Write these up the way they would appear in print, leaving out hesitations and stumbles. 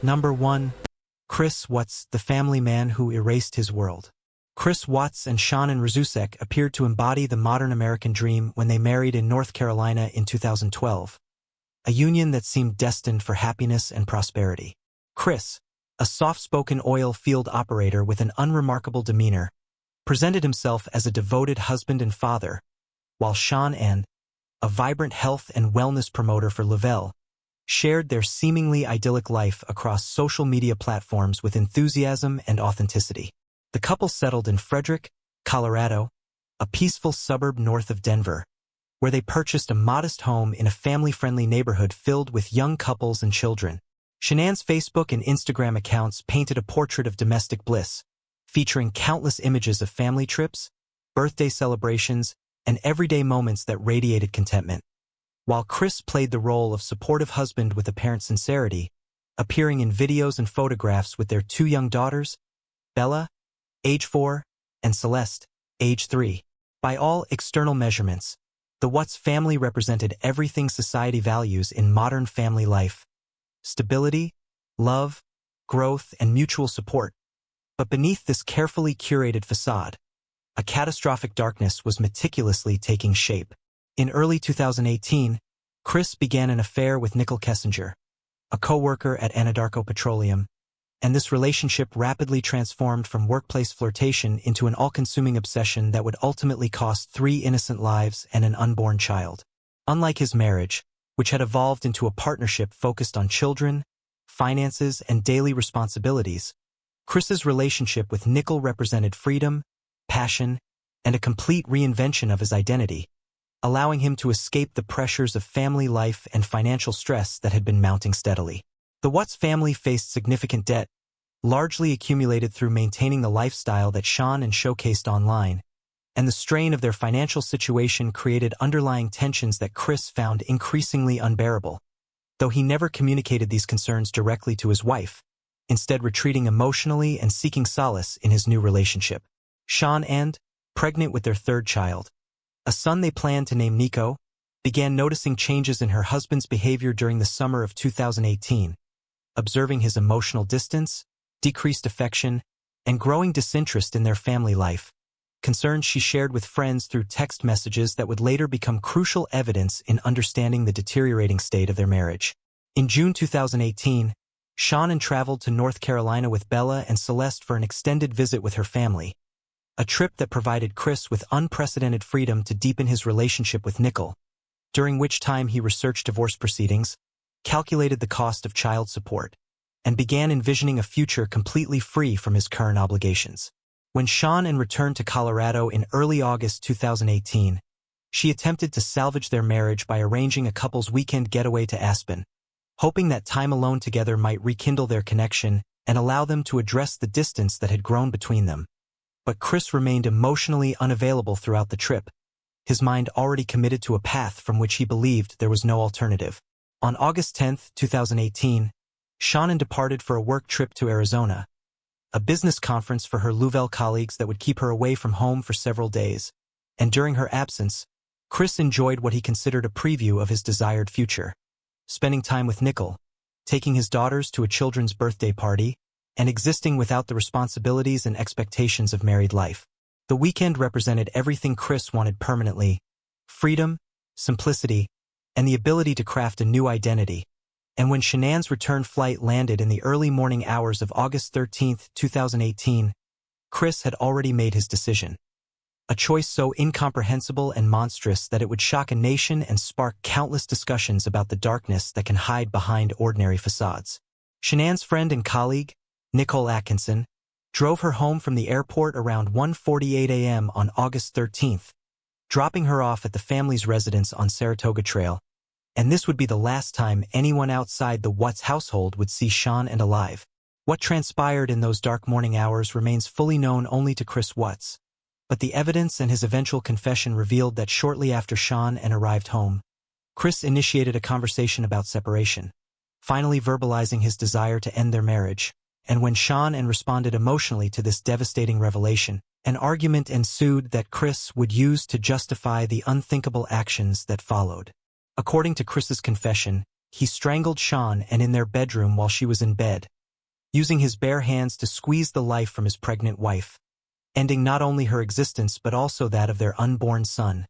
Number 1. Chris Watts, the family man who erased his world. Chris Watts and Shannon Razusek appeared to embody the modern American dream when they married in North Carolina in 2012, a union that seemed destined for happiness and prosperity. Chris, a soft-spoken oil field operator with an unremarkable demeanor, presented himself as a devoted husband and father, while Shannon, a vibrant health and wellness promoter for Lavelle, shared their seemingly idyllic life across social media platforms with enthusiasm and authenticity. The couple settled in Frederick, Colorado, a peaceful suburb north of Denver, where they purchased a modest home in a family-friendly neighborhood filled with young couples and children. Shannon's Facebook and Instagram accounts painted a portrait of domestic bliss, featuring countless images of family trips, birthday celebrations, and everyday moments that radiated contentment, while Chris played the role of supportive husband with apparent sincerity, appearing in videos and photographs with their 2 young daughters, Bella, age 4, and Celeste, age 3. By all external measurements, the Watts family represented everything society values in modern family life: stability, love, growth, and mutual support. But beneath this carefully curated facade, a catastrophic darkness was meticulously taking shape. In early 2018, Chris began an affair with Nicole Kessinger, a co-worker at Anadarko Petroleum, and this relationship rapidly transformed from workplace flirtation into an all-consuming obsession that would ultimately cost 3 innocent lives and an unborn child. Unlike his marriage, which had evolved into a partnership focused on children, finances, and daily responsibilities, Chris's relationship with Nicole represented freedom, passion, and a complete reinvention of his identity, allowing him to escape the pressures of family life and financial stress that had been mounting steadily. The Watts family faced significant debt, largely accumulated through maintaining the lifestyle that Shannon showcased online, and the strain of their financial situation created underlying tensions that Chris found increasingly unbearable, though he never communicated these concerns directly to his wife, instead retreating emotionally and seeking solace in his new relationship. Shannon, pregnant with their 3rd child, a son they planned to name Nico, began noticing changes in her husband's behavior during the summer of 2018, observing his emotional distance, decreased affection, and growing disinterest in their family life, concerns she shared with friends through text messages that would later become crucial evidence in understanding the deteriorating state of their marriage. In June 2018, Shannon traveled to North Carolina with Bella and Celeste for an extended visit with her family, a trip that provided Chris with unprecedented freedom to deepen his relationship with Nicole, during which time he researched divorce proceedings, calculated the cost of child support, and began envisioning a future completely free from his current obligations. When Shannon returned to Colorado in early August 2018, she attempted to salvage their marriage by arranging a couple's weekend getaway to Aspen, hoping that time alone together might rekindle their connection and allow them to address the distance that had grown between them. But Chris remained emotionally unavailable throughout the trip, his mind already committed to a path from which he believed there was no alternative. On August 10, 2018, Shannon departed for a work trip to Arizona, a business conference for her Lavelle colleagues that would keep her away from home for several days, and during her absence, Chris enjoyed what he considered a preview of his desired future, spending time with Nicole, taking his daughters to a children's birthday party, and existing without the responsibilities and expectations of married life. The weekend represented everything Chris wanted permanently: freedom, simplicity, and the ability to craft a new identity. And when Shannon's return flight landed in the early morning hours of August 13, 2018, Chris had already made his decision. A choice so incomprehensible and monstrous that it would shock a nation and spark countless discussions about the darkness that can hide behind ordinary facades. Shannon's friend and colleague, Nicole Atkinson, drove her home from the airport around 1:48 a.m. on August 13, dropping her off at the family's residence on Saratoga Trail, and this would be the last time anyone outside the Watts household would see Shannon alive. What transpired in those dark morning hours remains fully known only to Chris Watts, but the evidence and his eventual confession revealed that shortly after Shannon arrived home, Chris initiated a conversation about separation, finally verbalizing his desire to end their marriage. And when Shannon responded emotionally to this devastating revelation, an argument ensued that Chris would use to justify the unthinkable actions that followed. According to Chris's confession, he strangled Shannon in their bedroom while she was in bed, using his bare hands to squeeze the life from his pregnant wife, ending not only her existence but also that of their unborn son.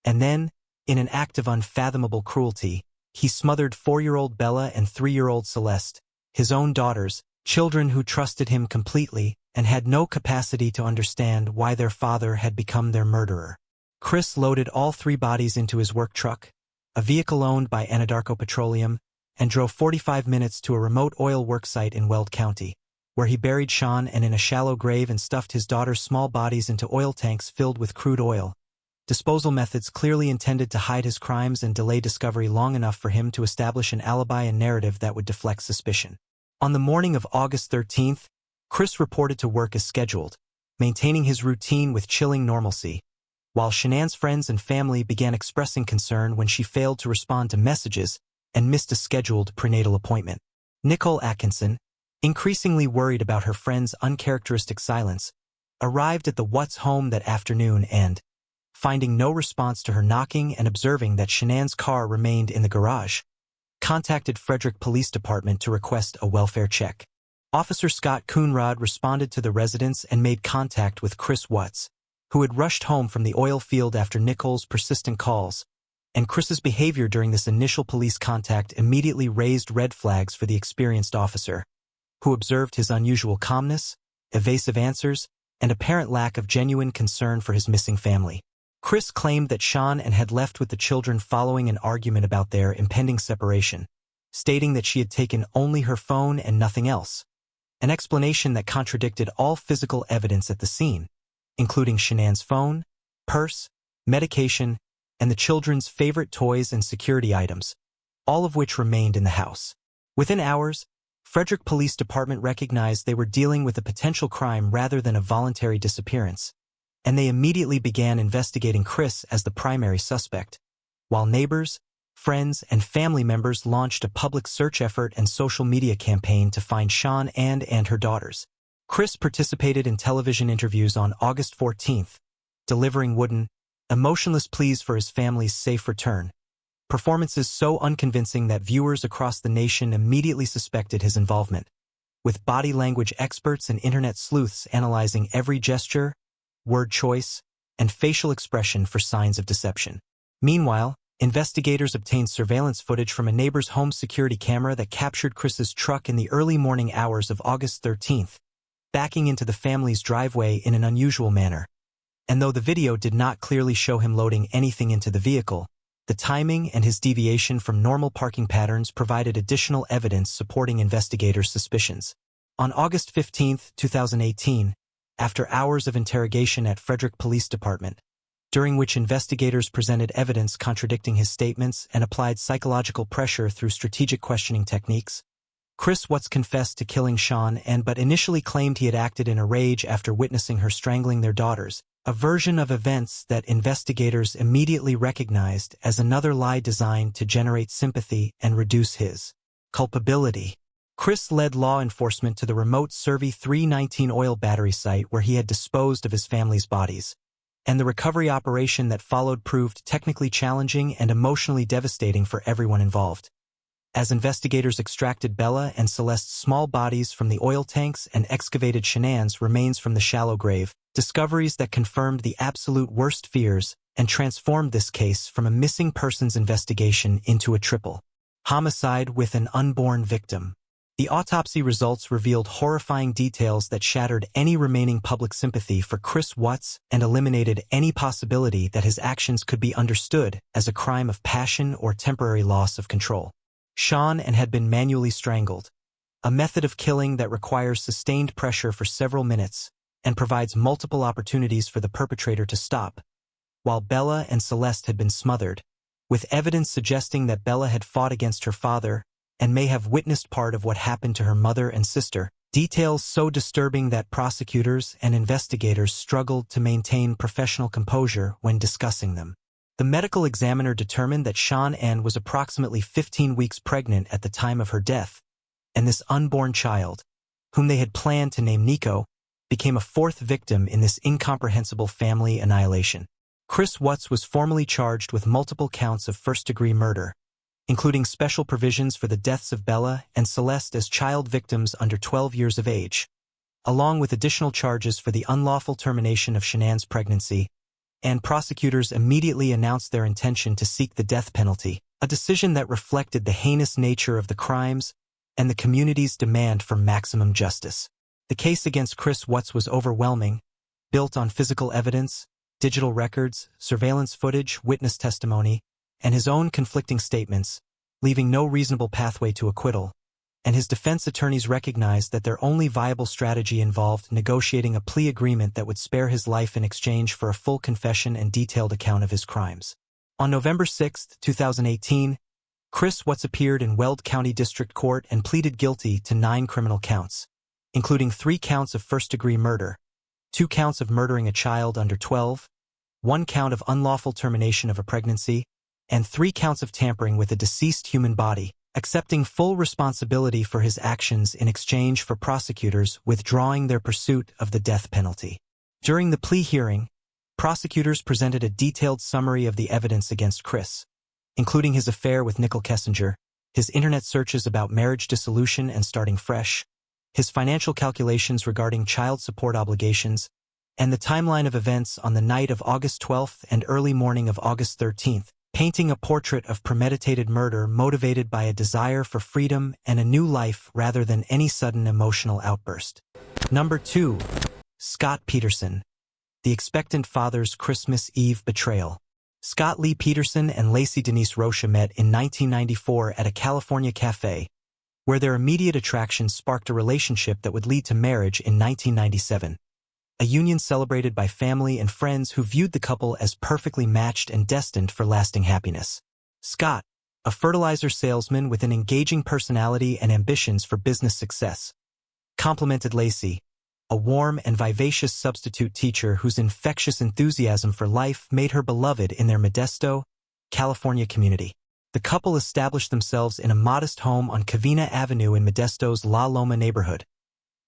And then, in an act of unfathomable cruelty, he smothered 4-year-old Bella and 3-year-old Celeste, his own daughters, children who trusted him completely and had no capacity to understand why their father had become their murderer. Chris loaded all 3 bodies into his work truck, a vehicle owned by Anadarko Petroleum, and drove 45 minutes to a remote oil worksite in Weld County, where he buried Sean in a shallow grave and stuffed his daughter's small bodies into oil tanks filled with crude oil. Disposal methods clearly intended to hide his crimes and delay discovery long enough for him to establish an alibi and narrative that would deflect suspicion. On the morning of August 13th, Chris reported to work as scheduled, maintaining his routine with chilling normalcy, while Shanann's friends and family began expressing concern when she failed to respond to messages and missed a scheduled prenatal appointment. Nicole Atkinson, increasingly worried about her friend's uncharacteristic silence, arrived at the Watts home that afternoon and, finding no response to her knocking and observing that Shanann's car remained in the garage, contacted Frederick Police Department to request a welfare check. Officer Scott Coonrod responded to the residence and made contact with Chris Watts, who had rushed home from the oil field after Nicole's persistent calls, and Chris's behavior during this initial police contact immediately raised red flags for the experienced officer, who observed his unusual calmness, evasive answers, and apparent lack of genuine concern for his missing family. Chris claimed that Sean had left with the children following an argument about their impending separation, stating that she had taken only her phone and nothing else, an explanation that contradicted all physical evidence at the scene, including Shanann's phone, purse, medication, and the children's favorite toys and security items, all of which remained in the house. Within hours, Frederick Police Department recognized they were dealing with a potential crime rather than a voluntary disappearance, and they immediately began investigating Chris as the primary suspect, while neighbors, friends, and family members launched a public search effort and social media campaign to find Sean and her daughters. Chris participated in television interviews on August 14th, delivering wooden, emotionless pleas for his family's safe return, performances so unconvincing that viewers across the nation immediately suspected his involvement, with body language experts and internet sleuths analyzing every gesture, word choice, and facial expression for signs of deception. Meanwhile, investigators obtained surveillance footage from a neighbor's home security camera that captured Chris's truck in the early morning hours of August 13th, backing into the family's driveway in an unusual manner. And though the video did not clearly show him loading anything into the vehicle, the timing and his deviation from normal parking patterns provided additional evidence supporting investigators' suspicions. On August 15, 2018, after hours of interrogation at Frederick Police Department, during which investigators presented evidence contradicting his statements and applied psychological pressure through strategic questioning techniques, Chris Watts confessed to killing Sean but initially claimed he had acted in a rage after witnessing her strangling their daughters, a version of events that investigators immediately recognized as another lie designed to generate sympathy and reduce his culpability. Chris led law enforcement to the remote Survey 319 oil battery site where he had disposed of his family's bodies, and the recovery operation that followed proved technically challenging and emotionally devastating for everyone involved. As investigators extracted Bella and Celeste's small bodies from the oil tanks and excavated Shanann's remains from the shallow grave, discoveries that confirmed the absolute worst fears and transformed this case from a missing persons investigation into a triple homicide with an unborn victim. The autopsy results revealed horrifying details that shattered any remaining public sympathy for Chris Watts and eliminated any possibility that his actions could be understood as a crime of passion or temporary loss of control. Sean had been manually strangled, a method of killing that requires sustained pressure for several minutes and provides multiple opportunities for the perpetrator to stop, while Bella and Celeste had been smothered, with evidence suggesting that Bella had fought against her father and may have witnessed part of what happened to her mother and sister, details so disturbing that prosecutors and investigators struggled to maintain professional composure when discussing them. The medical examiner determined that Sean was approximately 15 weeks pregnant at the time of her death, and this unborn child, whom they had planned to name Nico, became a fourth victim in this incomprehensible family annihilation. Chris Watts was formally charged with multiple counts of first-degree murder, including special provisions for the deaths of Bella and Celeste as child victims under 12 years of age, along with additional charges for the unlawful termination of Shanann's pregnancy, and prosecutors immediately announced their intention to seek the death penalty, a decision that reflected the heinous nature of the crimes and the community's demand for maximum justice. The case against Chris Watts was overwhelming, built on physical evidence, digital records, surveillance footage, witness testimony, and his own conflicting statements, leaving no reasonable pathway to acquittal, and his defense attorneys recognized that their only viable strategy involved negotiating a plea agreement that would spare his life in exchange for a full confession and detailed account of his crimes. On November 6, 2018, Chris Watts appeared in Weld County District Court and pleaded guilty to 9 criminal counts, including 3 counts of first-degree murder, 2 counts of murdering a child under 12, 1 count of unlawful termination of a pregnancy, and 3 counts of tampering with a deceased human body, accepting full responsibility for his actions in exchange for prosecutors withdrawing their pursuit of the death penalty. During the plea hearing, prosecutors presented a detailed summary of the evidence against Chris, including his affair with Nicole Kessinger, his internet searches about marriage dissolution and starting fresh, his financial calculations regarding child support obligations, and the timeline of events on the night of August 12th and early morning of August 13th, painting a portrait of premeditated murder motivated by a desire for freedom and a new life rather than any sudden emotional outburst. Number 2. Scott Peterson. The Expectant Father's Christmas Eve Betrayal. Scott Lee Peterson and Laci Denise Rocha met in 1994 at a California cafe, where their immediate attraction sparked a relationship that would lead to marriage in 1997. A union celebrated by family and friends who viewed the couple as perfectly matched and destined for lasting happiness. Scott, a fertilizer salesman with an engaging personality and ambitions for business success, complimented Laci, a warm and vivacious substitute teacher whose infectious enthusiasm for life made her beloved in their Modesto, California community. The couple established themselves in a modest home on Covina Avenue in Modesto's La Loma neighborhood,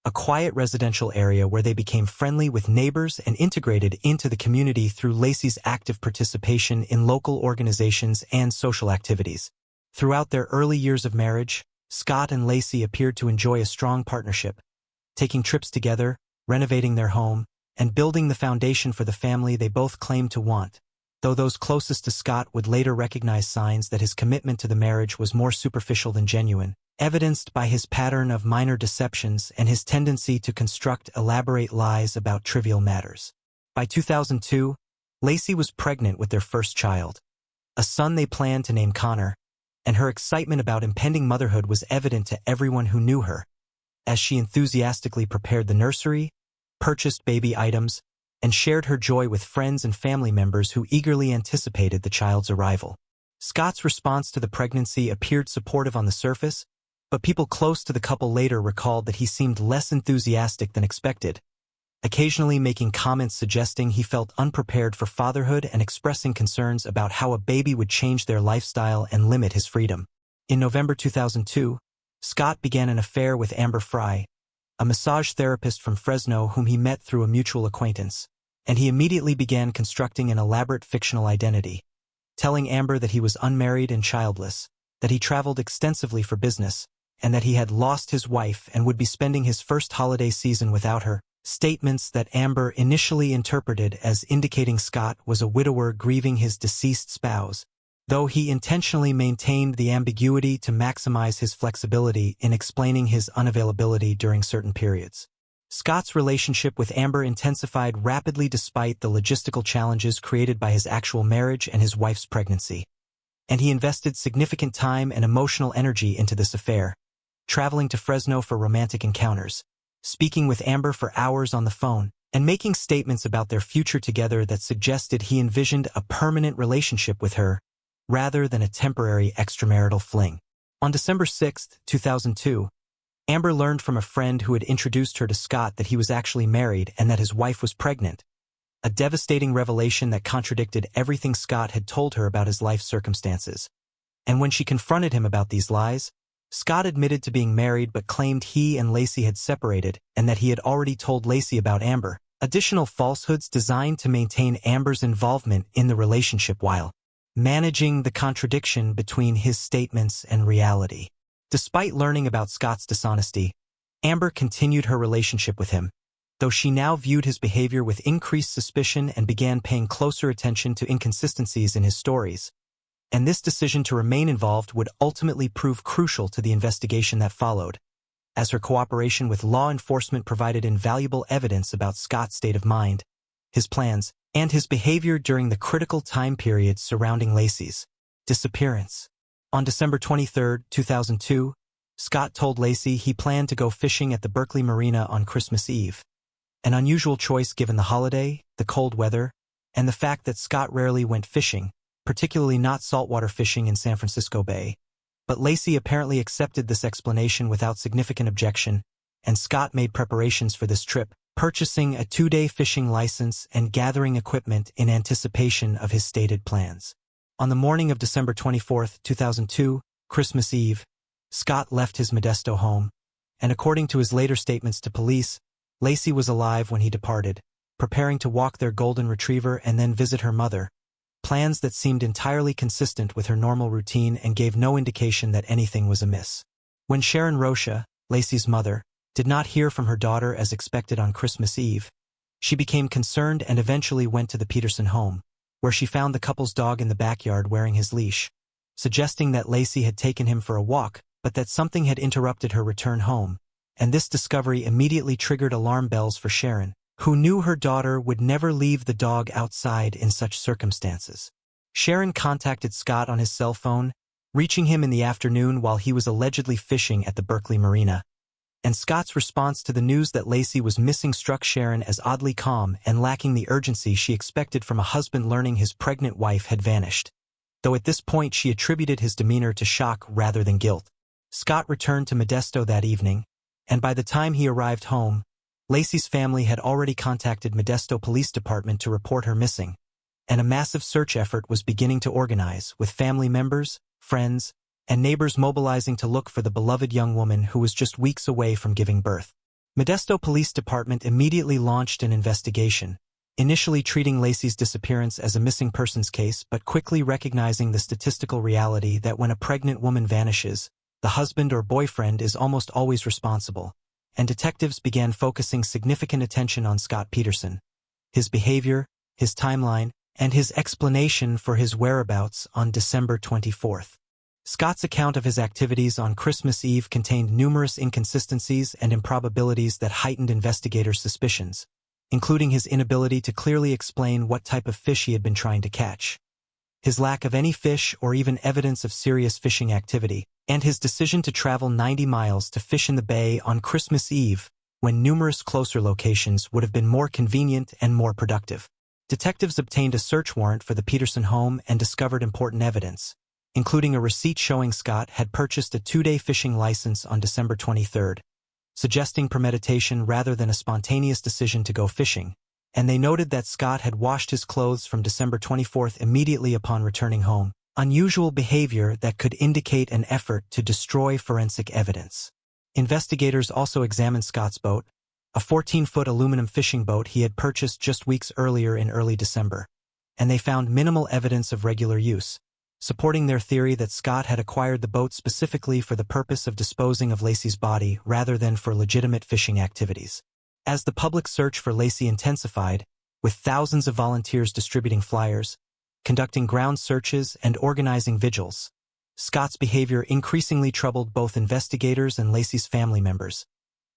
a quiet residential area where they became friendly with neighbors and integrated into the community through Laci's active participation in local organizations and social activities. Throughout their early years of marriage, Scott and Laci appeared to enjoy a strong partnership, taking trips together, renovating their home, and building the foundation for the family they both claimed to want, though those closest to Scott would later recognize signs that his commitment to the marriage was more superficial than genuine, evidenced by his pattern of minor deceptions and his tendency to construct elaborate lies about trivial matters. By 2002, Laci was pregnant with their first child, a son they planned to name Connor, and her excitement about impending motherhood was evident to everyone who knew her, as she enthusiastically prepared the nursery, purchased baby items, and shared her joy with friends and family members who eagerly anticipated the child's arrival. Scott's response to the pregnancy appeared supportive on the surface, but people close to the couple later recalled that he seemed less enthusiastic than expected, occasionally making comments suggesting he felt unprepared for fatherhood and expressing concerns about how a baby would change their lifestyle and limit his freedom. In November 2002, Scott began an affair with Amber Fry, a massage therapist from Fresno whom he met through a mutual acquaintance, and he immediately began constructing an elaborate fictional identity, telling Amber that he was unmarried and childless, that he traveled extensively for business, and that he had lost his wife and would be spending his first holiday season without her, statements that Amber initially interpreted as indicating Scott was a widower grieving his deceased spouse, though he intentionally maintained the ambiguity to maximize his flexibility in explaining his unavailability during certain periods. Scott's relationship with Amber intensified rapidly despite the logistical challenges created by his actual marriage and his wife's pregnancy, and he invested significant time and emotional energy into this affair, traveling to Fresno for romantic encounters, speaking with Amber for hours on the phone, and making statements about their future together that suggested he envisioned a permanent relationship with her, rather than a temporary extramarital fling. On December 6, 2002, Amber learned from a friend who had introduced her to Scott that he was actually married and that his wife was pregnant, a devastating revelation that contradicted everything Scott had told her about his life circumstances. And when she confronted him about these lies, Scott admitted to being married but claimed he and Laci had separated and that he had already told Laci about Amber, additional falsehoods designed to maintain Amber's involvement in the relationship while managing the contradiction between his statements and reality. Despite learning about Scott's dishonesty, Amber continued her relationship with him, though she now viewed his behavior with increased suspicion and began paying closer attention to inconsistencies in his stories. And this decision to remain involved would ultimately prove crucial to the investigation that followed, as her cooperation with law enforcement provided invaluable evidence about Scott's state of mind, his plans, and his behavior during the critical time period surrounding Laci's disappearance. On December 23, 2002, Scott told Laci he planned to go fishing at the Berkeley Marina on Christmas Eve. An unusual choice given the holiday, the cold weather, and the fact that Scott rarely went fishing, particularly not saltwater fishing in San Francisco Bay. But Laci apparently accepted this explanation without significant objection, and Scott made preparations for this trip, purchasing a 2-day fishing license and gathering equipment in anticipation of his stated plans. On the morning of December 24, 2002, Christmas Eve, Scott left his Modesto home, and according to his later statements to police, Laci was alive when he departed, preparing to walk their golden retriever and then visit her mother, plans that seemed entirely consistent with her normal routine and gave no indication that anything was amiss. When Sharon Rocha, Laci's mother, did not hear from her daughter as expected on Christmas Eve, she became concerned and eventually went to the Peterson home, where she found the couple's dog in the backyard wearing his leash, suggesting that Laci had taken him for a walk, but that something had interrupted her return home, and this discovery immediately triggered alarm bells for Sharon, who knew her daughter would never leave the dog outside in such circumstances. Sharon contacted Scott on his cell phone, reaching him in the afternoon while he was allegedly fishing at the Berkeley Marina. And Scott's response to the news that Laci was missing struck Sharon as oddly calm and lacking the urgency she expected from a husband learning his pregnant wife had vanished. Though at this point she attributed his demeanor to shock rather than guilt. Scott returned to Modesto that evening, and by the time he arrived home, Laci's family had already contacted Modesto Police Department to report her missing, and a massive search effort was beginning to organize, with family members, friends, and neighbors mobilizing to look for the beloved young woman who was just weeks away from giving birth. Modesto Police Department immediately launched an investigation, initially treating Laci's disappearance as a missing persons case but quickly recognizing the statistical reality that when a pregnant woman vanishes, the husband or boyfriend is almost always responsible, and detectives began focusing significant attention on Scott Peterson, his behavior, his timeline, and his explanation for his whereabouts on December 24th. Scott's account of his activities on Christmas Eve contained numerous inconsistencies and improbabilities that heightened investigators' suspicions, including his inability to clearly explain what type of fish he had been trying to catch, his lack of any fish or even evidence of serious fishing activity, and his decision to travel 90 miles to fish in the bay on Christmas Eve, when numerous closer locations would have been more convenient and more productive. Detectives obtained a search warrant for the Peterson home and discovered important evidence, including a receipt showing Scott had purchased a 2-day fishing license on December 23rd, suggesting premeditation rather than a spontaneous decision to go fishing, and they noted that Scott had washed his clothes from December 24th immediately upon returning home, unusual behavior that could indicate an effort to destroy forensic evidence. Investigators also examined Scott's boat, a 14-foot aluminum fishing boat he had purchased just weeks earlier in early December, and they found minimal evidence of regular use, supporting their theory that Scott had acquired the boat specifically for the purpose of disposing of Laci's body rather than for legitimate fishing activities. As the public search for Laci intensified, with thousands of volunteers distributing flyers, conducting ground searches, and organizing vigils, Scott's behavior increasingly troubled both investigators and Laci's family members,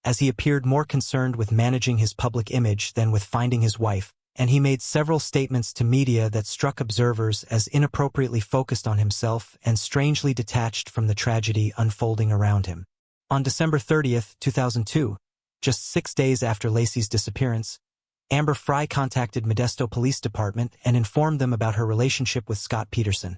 as he appeared more concerned with managing his public image than with finding his wife, and he made several statements to media that struck observers as inappropriately focused on himself and strangely detached from the tragedy unfolding around him. On December 30, 2002, just 6 days after Laci's disappearance, Amber Fry contacted Modesto Police Department and informed them about her relationship with Scott Peterson,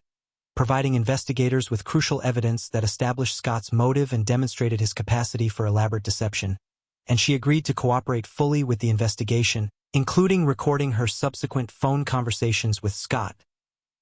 providing investigators with crucial evidence that established Scott's motive and demonstrated his capacity for elaborate deception, and she agreed to cooperate fully with the investigation, including recording her subsequent phone conversations with Scott,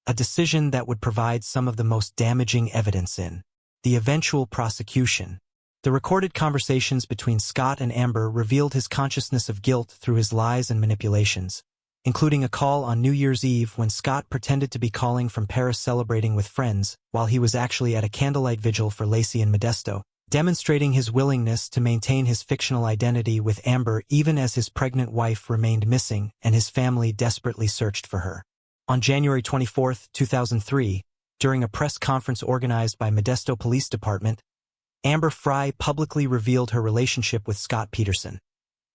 a decision that would provide some of the most damaging evidence in the eventual prosecution. The recorded conversations between Scott and Amber revealed his consciousness of guilt through his lies and manipulations, including a call on New Year's Eve when Scott pretended to be calling from Paris celebrating with friends while he was actually at a candlelight vigil for Laci in Modesto, demonstrating his willingness to maintain his fictional identity with Amber even as his pregnant wife remained missing and his family desperately searched for her. On January 24, 2003, during a press conference organized by Modesto Police Department, Amber Frey publicly revealed her relationship with Scott Peterson,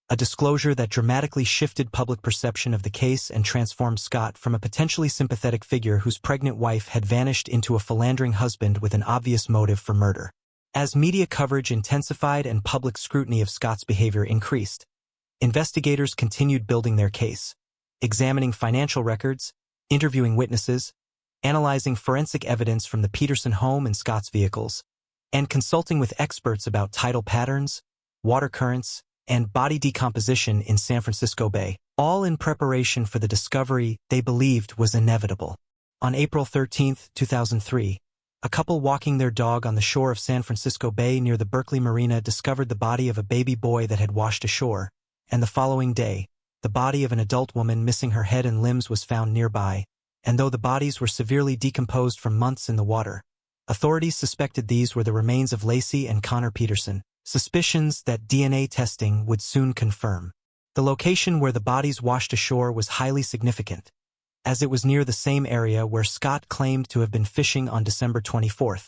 a disclosure that dramatically shifted public perception of the case and transformed Scott from a potentially sympathetic figure whose pregnant wife had vanished into a philandering husband with an obvious motive for murder. As media coverage intensified and public scrutiny of Scott's behavior increased, investigators continued building their case, examining financial records, interviewing witnesses, analyzing forensic evidence from the Peterson home and Scott's vehicles, and consulting with experts about tidal patterns, water currents, and body decomposition in San Francisco Bay, all in preparation for the discovery they believed was inevitable. On April 13, 2003, a couple walking their dog on the shore of San Francisco Bay near the Berkeley Marina discovered the body of a baby boy that had washed ashore, and the following day, the body of an adult woman missing her head and limbs was found nearby, and though the bodies were severely decomposed from months in the water, authorities suspected these were the remains of Laci and Connor Peterson, suspicions that DNA testing would soon confirm. The location where the bodies washed ashore was highly significant, as it was near the same area where Scott claimed to have been fishing on December 24,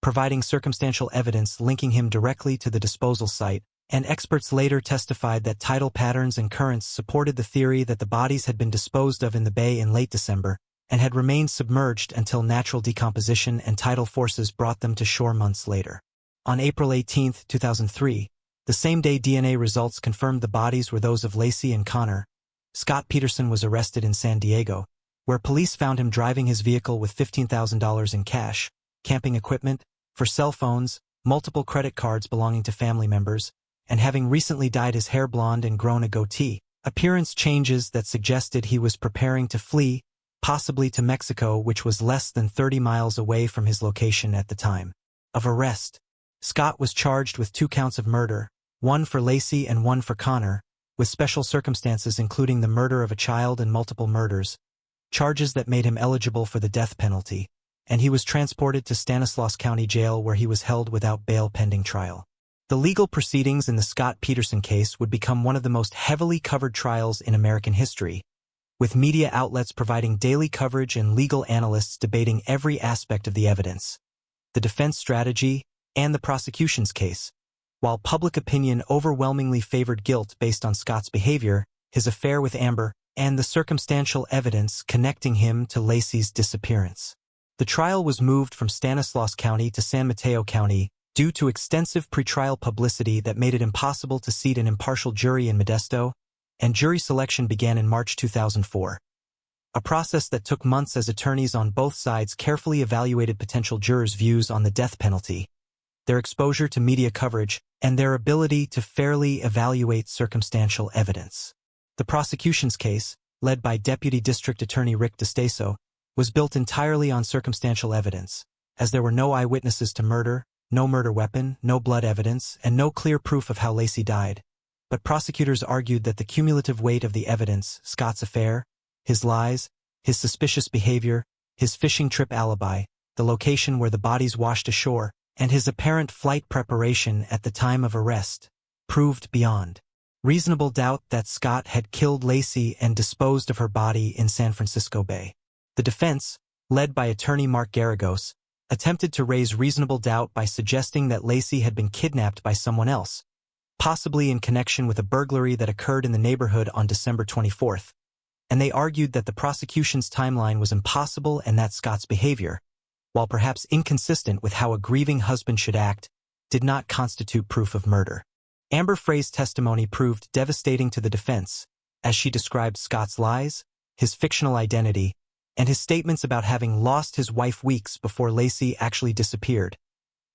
providing circumstantial evidence linking him directly to the disposal site, and experts later testified that tidal patterns and currents supported the theory that the bodies had been disposed of in the bay in late December and had remained submerged until natural decomposition and tidal forces brought them to shore months later. On April 18, 2003, the same day DNA results confirmed the bodies were those of Laci and Connor, Scott Peterson was arrested in San Diego, where police found him driving his vehicle with $15,000 in cash, camping equipment, for cell phones, multiple credit cards belonging to family members, and having recently dyed his hair blonde and grown a goatee, appearance changes that suggested he was preparing to flee, possibly to Mexico, which was less than 30 miles away from his location at the time of arrest. Scott was charged with 2 counts of murder, one for Laci and one for Connor, with special circumstances including the murder of a child and multiple murders, charges that made him eligible for the death penalty, and he was transported to Stanislaus County Jail where he was held without bail pending trial. The legal proceedings in the Scott Peterson case would become one of the most heavily covered trials in American history, with media outlets providing daily coverage and legal analysts debating every aspect of the evidence, the defense strategy, and the prosecution's case. While public opinion overwhelmingly favored guilt based on Scott's behavior, his affair with Amber, and the circumstantial evidence connecting him to Laci's disappearance. The trial was moved from Stanislaus County to San Mateo County due to extensive pretrial publicity that made it impossible to seat an impartial jury in Modesto, and jury selection began in March 2004. A process that took months as attorneys on both sides carefully evaluated potential jurors' views on the death penalty, their exposure to media coverage, and their ability to fairly evaluate circumstantial evidence. The prosecution's case, led by Deputy District Attorney Rick DeStaso, was built entirely on circumstantial evidence, as there were no eyewitnesses to murder, no murder weapon, no blood evidence, and no clear proof of how Laci died. But prosecutors argued that the cumulative weight of the evidence, Scott's affair, his lies, his suspicious behavior, his fishing trip alibi, the location where the bodies washed ashore, and his apparent flight preparation at the time of arrest, proved beyond reasonable doubt that Scott had killed Laci and disposed of her body in San Francisco Bay. The defense, led by attorney Mark Garagos, attempted to raise reasonable doubt by suggesting that Laci had been kidnapped by someone else, possibly in connection with a burglary that occurred in the neighborhood on December 24, and they argued that the prosecution's timeline was impossible and that Scott's behavior, while perhaps inconsistent with how a grieving husband should act, did not constitute proof of murder. Amber Frey's testimony proved devastating to the defense, as she described Scott's lies, his fictional identity, and his statements about having lost his wife weeks before Laci actually disappeared.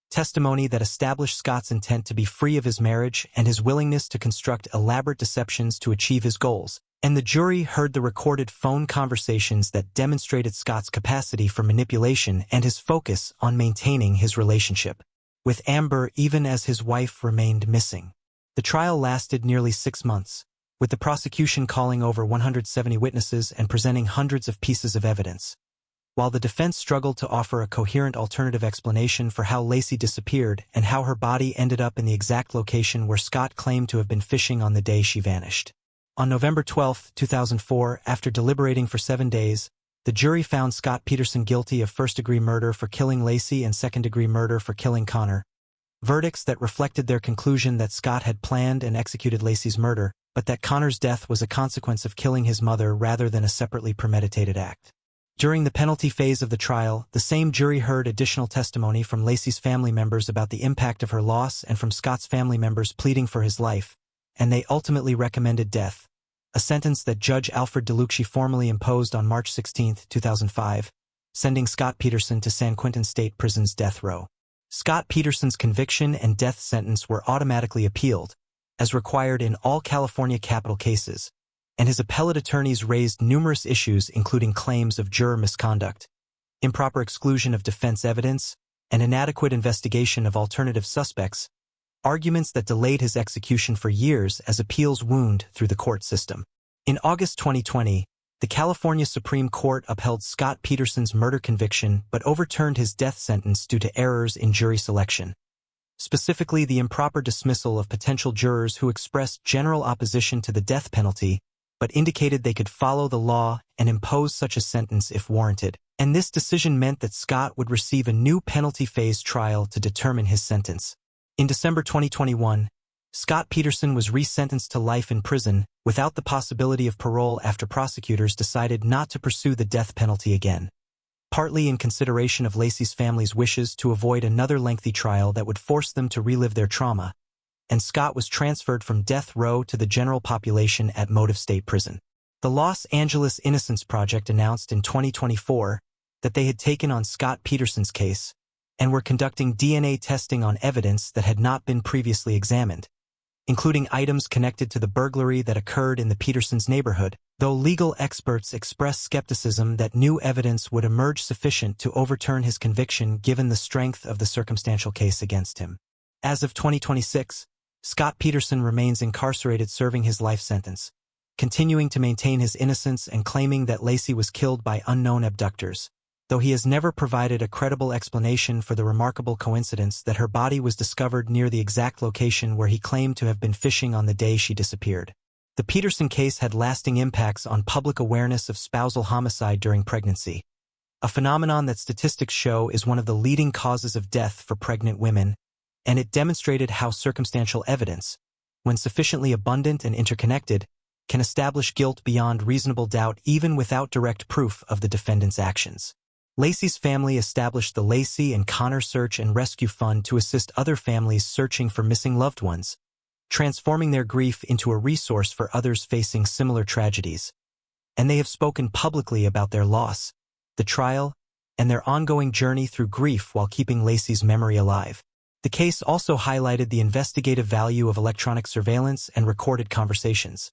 Testimony that established Scott's intent to be free of his marriage and his willingness to construct elaborate deceptions to achieve his goals. And the jury heard the recorded phone conversations that demonstrated Scott's capacity for manipulation and his focus on maintaining his relationship with Amber even as his wife remained missing. The trial lasted nearly 6 months, with the prosecution calling over 170 witnesses and presenting hundreds of pieces of evidence. While the defense struggled to offer a coherent alternative explanation for how Laci disappeared and how her body ended up in the exact location where Scott claimed to have been fishing on the day she vanished. On November 12, 2004, after deliberating for 7 days, the jury found Scott Peterson guilty of first-degree murder for killing Laci and second-degree murder for killing Connor, verdicts that reflected their conclusion that Scott had planned and executed Laci's murder, but that Connor's death was a consequence of killing his mother rather than a separately premeditated act. During the penalty phase of the trial, the same jury heard additional testimony from Laci's family members about the impact of her loss and from Scott's family members pleading for his life, and they ultimately recommended death, a sentence that Judge Alfred DeLucci formally imposed on March 16, 2005, sending Scott Peterson to San Quentin State Prison's death row. Scott Peterson's conviction and death sentence were automatically appealed, as required in all California capital cases, and his appellate attorneys raised numerous issues including claims of juror misconduct, improper exclusion of defense evidence, and inadequate investigation of alternative suspects, arguments that delayed his execution for years as appeals wound through the court system. In August 2020, the California Supreme Court upheld Scott Peterson's murder conviction but overturned his death sentence due to errors in jury selection. Specifically, the improper dismissal of potential jurors who expressed general opposition to the death penalty but indicated they could follow the law and impose such a sentence if warranted. And this decision meant that Scott would receive a new penalty phase trial to determine his sentence. In December 2021, Scott Peterson was resentenced to life in prison without the possibility of parole after prosecutors decided not to pursue the death penalty again, partly in consideration of Laci's family's wishes to avoid another lengthy trial that would force them to relive their trauma, and Scott was transferred from death row to the general population at Motive State Prison. The Los Angeles Innocence Project announced in 2024 that they had taken on Scott Peterson's case and were conducting DNA testing on evidence that had not been previously examined, including items connected to the burglary that occurred in the Petersons' neighborhood, though legal experts expressed skepticism that new evidence would emerge sufficient to overturn his conviction given the strength of the circumstantial case against him. As of 2026, Scott Peterson remains incarcerated serving his life sentence, continuing to maintain his innocence and claiming that Laci was killed by unknown abductors, though he has never provided a credible explanation for the remarkable coincidence that her body was discovered near the exact location where he claimed to have been fishing on the day she disappeared. The Peterson case had lasting impacts on public awareness of spousal homicide during pregnancy, a phenomenon that statistics show is one of the leading causes of death for pregnant women, and it demonstrated how circumstantial evidence, when sufficiently abundant and interconnected, can establish guilt beyond reasonable doubt even without direct proof of the defendant's actions. Laci's family established the Laci and Connor Search and Rescue Fund to assist other families searching for missing loved ones, transforming their grief into a resource for others facing similar tragedies. And they have spoken publicly about their loss, the trial, and their ongoing journey through grief while keeping Laci's memory alive. The case also highlighted the investigative value of electronic surveillance and recorded conversations,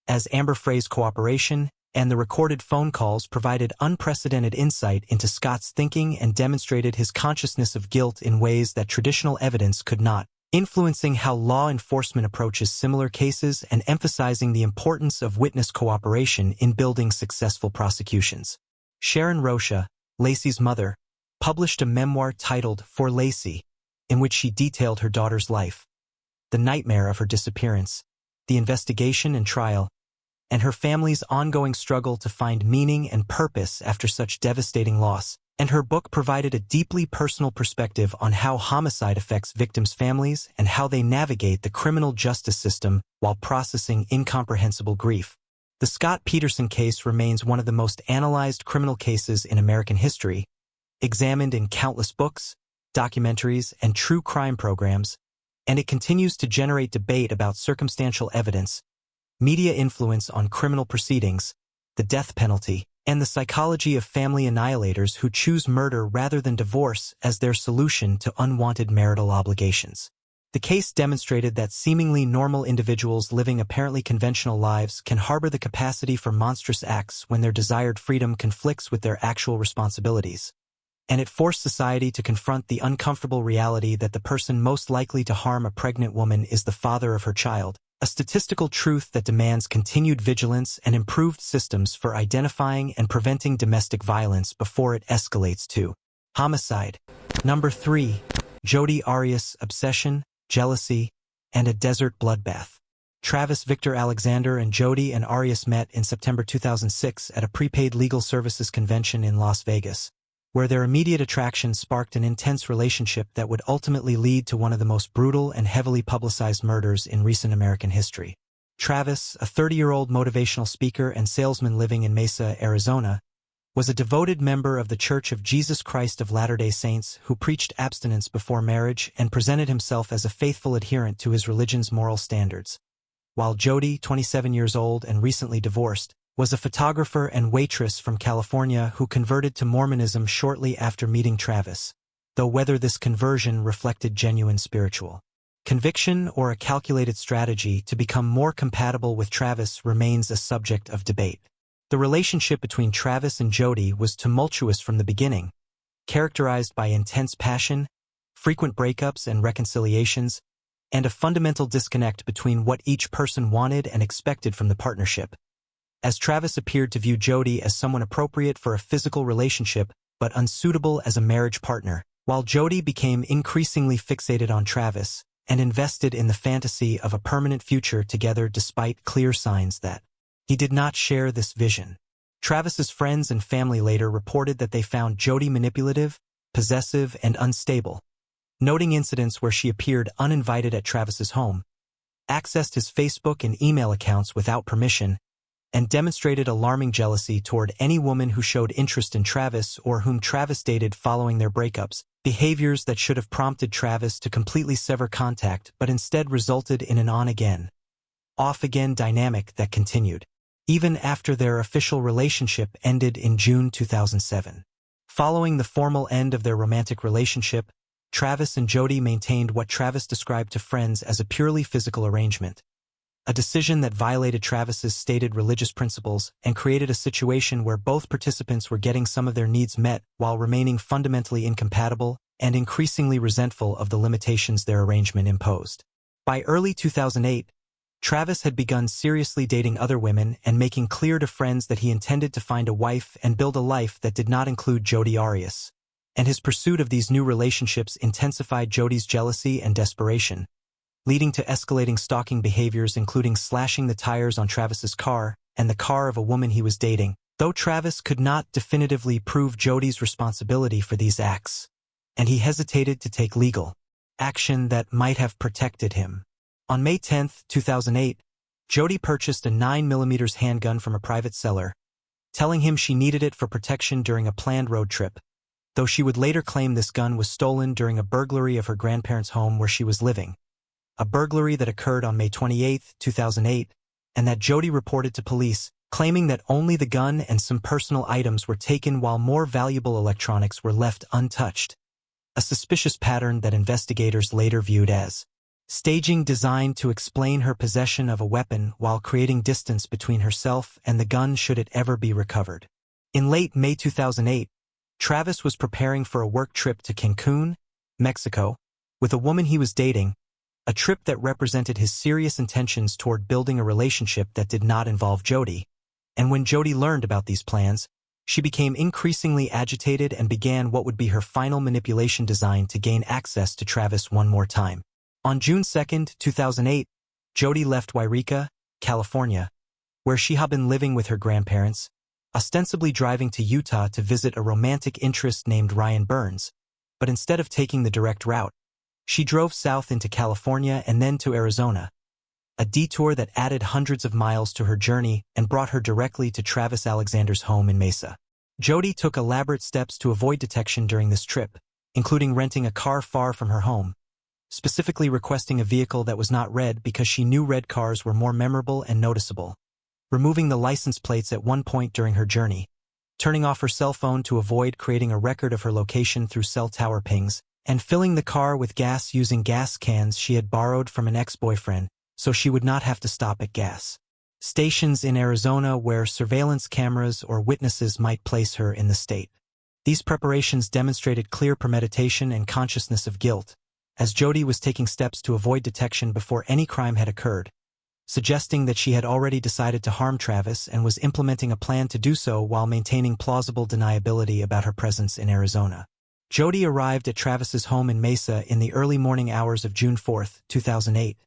as Amber Frey's cooperation and the recorded phone calls provided unprecedented insight into Scott's thinking and demonstrated his consciousness of guilt in ways that traditional evidence could not, influencing how law enforcement approaches similar cases and emphasizing the importance of witness cooperation in building successful prosecutions. Sharon Rocha, Laci's mother, published a memoir titled For Laci, in which she detailed her daughter's life, the nightmare of her disappearance, the investigation and trial, and her family's ongoing struggle to find meaning and purpose after such devastating loss. And her book provided a deeply personal perspective on how homicide affects victims' families and how they navigate the criminal justice system while processing incomprehensible grief. The Scott Peterson case remains one of the most analyzed criminal cases in American history, examined in countless books, documentaries, and true crime programs, and it continues to generate debate about circumstantial evidence, media influence on criminal proceedings, the death penalty, and the psychology of family annihilators who choose murder rather than divorce as their solution to unwanted marital obligations. The case demonstrated that seemingly normal individuals living apparently conventional lives can harbor the capacity for monstrous acts when their desired freedom conflicts with their actual responsibilities. And it forced society to confront the uncomfortable reality that the person most likely to harm a pregnant woman is the father of her child, A statistical truth that demands continued vigilance and improved systems for identifying and preventing domestic violence before it escalates to homicide. Number 3. Jodi Arias, obsession, jealousy, and a desert bloodbath. Travis Victor Alexander and Jodi Arias met in September 2006 at a prepaid legal services convention in Las Vegas, where their immediate attraction sparked an intense relationship that would ultimately lead to one of the most brutal and heavily publicized murders in recent American history. Travis, a 30-year-old motivational speaker and salesman living in Mesa, Arizona, was a devoted member of the Church of Jesus Christ of Latter-day Saints who preached abstinence before marriage and presented himself as a faithful adherent to his religion's moral standards. While Jodi, 27 years old and recently divorced, was a photographer and waitress from California who converted to Mormonism shortly after meeting Travis, though whether this conversion reflected genuine spiritual conviction or a calculated strategy to become more compatible with Travis remains a subject of debate. The relationship between Travis and Jodi was tumultuous from the beginning, characterized by intense passion, frequent breakups and reconciliations, and a fundamental disconnect between what each person wanted and expected from the partnership. As Travis appeared to view Jodi as someone appropriate for a physical relationship but unsuitable as a marriage partner, while Jodi became increasingly fixated on Travis and invested in the fantasy of a permanent future together despite clear signs that he did not share this vision. Travis's friends and family later reported that they found Jodi manipulative, possessive, and unstable, noting incidents where she appeared uninvited at Travis's home, accessed his Facebook and email accounts without permission, and demonstrated alarming jealousy toward any woman who showed interest in Travis or whom Travis dated following their breakups, behaviors that should have prompted Travis to completely sever contact but instead resulted in an on-again, off-again dynamic that continued, even after their official relationship ended in June 2007. Following the formal end of their romantic relationship, Travis and Jodi maintained what Travis described to friends as a purely physical arrangement, a decision that violated Travis's stated religious principles and created a situation where both participants were getting some of their needs met while remaining fundamentally incompatible and increasingly resentful of the limitations their arrangement imposed. By early 2008, Travis had begun seriously dating other women and making clear to friends that he intended to find a wife and build a life that did not include Jodi Arias, and his pursuit of these new relationships intensified Jodi's jealousy and desperation, leading to escalating stalking behaviors including slashing the tires on Travis's car and the car of a woman he was dating, though Travis could not definitively prove Jodi's responsibility for these acts, and he hesitated to take legal action that might have protected him. On May 10, 2008, Jodi purchased a 9mm handgun from a private seller, telling him she needed it for protection during a planned road trip, though she would later claim this gun was stolen during a burglary of her grandparents' home where she was living, a burglary that occurred on May 28, 2008, and that Jodi reported to police, claiming that only the gun and some personal items were taken while more valuable electronics were left untouched, a suspicious pattern that investigators later viewed as staging designed to explain her possession of a weapon while creating distance between herself and the gun should it ever be recovered. In late May 2008, Travis was preparing for a work trip to Cancun, Mexico, with a woman he was dating, a trip that represented his serious intentions toward building a relationship that did not involve Jodi. And when Jodi learned about these plans, she became increasingly agitated and began what would be her final manipulation designed to gain access to Travis one more time. On June 2, 2008, Jodi left Yreka, California, where she had been living with her grandparents, ostensibly driving to Utah to visit a romantic interest named Ryan Burns, but instead of taking the direct route, she drove south into California and then to Arizona, a detour that added hundreds of miles to her journey and brought her directly to Travis Alexander's home in Mesa. Jodi took elaborate steps to avoid detection during this trip, including renting a car far from her home, specifically requesting a vehicle that was not red because she knew red cars were more memorable and noticeable, removing the license plates at one point during her journey, turning off her cell phone to avoid creating a record of her location through cell tower pings, and filling the car with gas using gas cans she had borrowed from an ex-boyfriend so she would not have to stop at gas stations in Arizona where surveillance cameras or witnesses might place her in the state. These preparations demonstrated clear premeditation and consciousness of guilt, as Jodi was taking steps to avoid detection before any crime had occurred, suggesting that she had already decided to harm Travis and was implementing a plan to do so while maintaining plausible deniability about her presence in Arizona. Jodi arrived at Travis's home in Mesa in the early morning hours of June 4, 2008,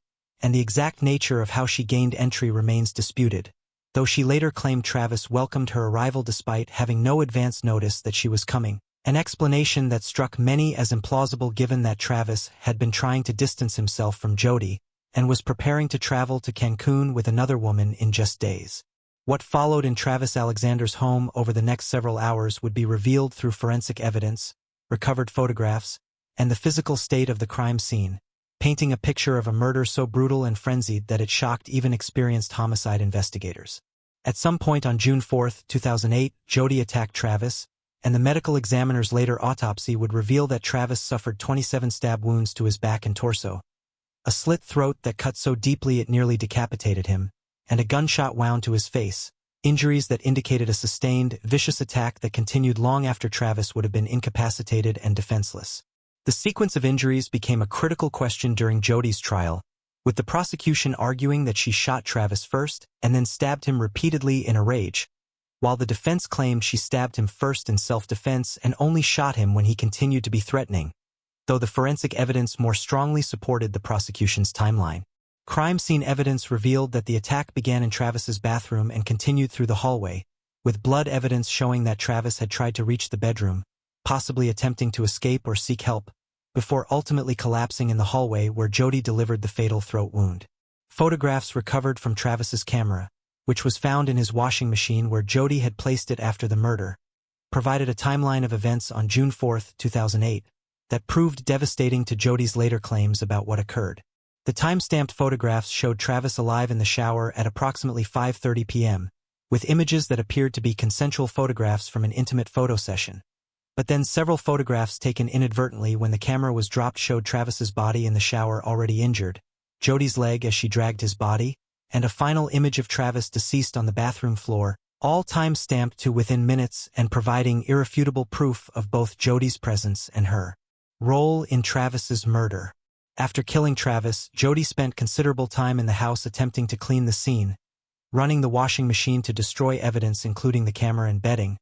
and the exact nature of how she gained entry remains disputed, though she later claimed Travis welcomed her arrival despite having no advance notice that she was coming, an explanation that struck many as implausible given that Travis had been trying to distance himself from Jodi and was preparing to travel to Cancun with another woman in just days. What followed in Travis Alexander's home over the next several hours would be revealed through forensic evidence, recovered photographs, and the physical state of the crime scene, painting a picture of a murder so brutal and frenzied that it shocked even experienced homicide investigators. At some point on June 4, 2008, Jodi attacked Travis, and the medical examiner's later autopsy would reveal that Travis suffered 27 stab wounds to his back and torso, a slit throat that cut so deeply it nearly decapitated him, and a gunshot wound to his face, injuries that indicated a sustained, vicious attack that continued long after Travis would have been incapacitated and defenseless. The sequence of injuries became a critical question during Jodi's trial, with the prosecution arguing that she shot Travis first and then stabbed him repeatedly in a rage, while the defense claimed she stabbed him first in self-defense and only shot him when he continued to be threatening, though the forensic evidence more strongly supported the prosecution's timeline. Crime scene evidence revealed that the attack began in Travis's bathroom and continued through the hallway, with blood evidence showing that Travis had tried to reach the bedroom, possibly attempting to escape or seek help, before ultimately collapsing in the hallway where Jodi delivered the fatal throat wound. Photographs recovered from Travis's camera, which was found in his washing machine where Jodi had placed it after the murder, provided a timeline of events on June 4, 2008, that proved devastating to Jodi's later claims about what occurred. The time-stamped photographs showed Travis alive in the shower at approximately 5:30 p.m., with images that appeared to be consensual photographs from an intimate photo session. But then several photographs taken inadvertently when the camera was dropped showed Travis's body in the shower already injured, Jodi's leg as she dragged his body, and a final image of Travis deceased on the bathroom floor, all time-stamped to within minutes and providing irrefutable proof of both Jodi's presence and her role in Travis's murder. After killing Travis, Jodi spent considerable time in the house attempting to clean the scene, running the washing machine to destroy evidence including the camera and bedding,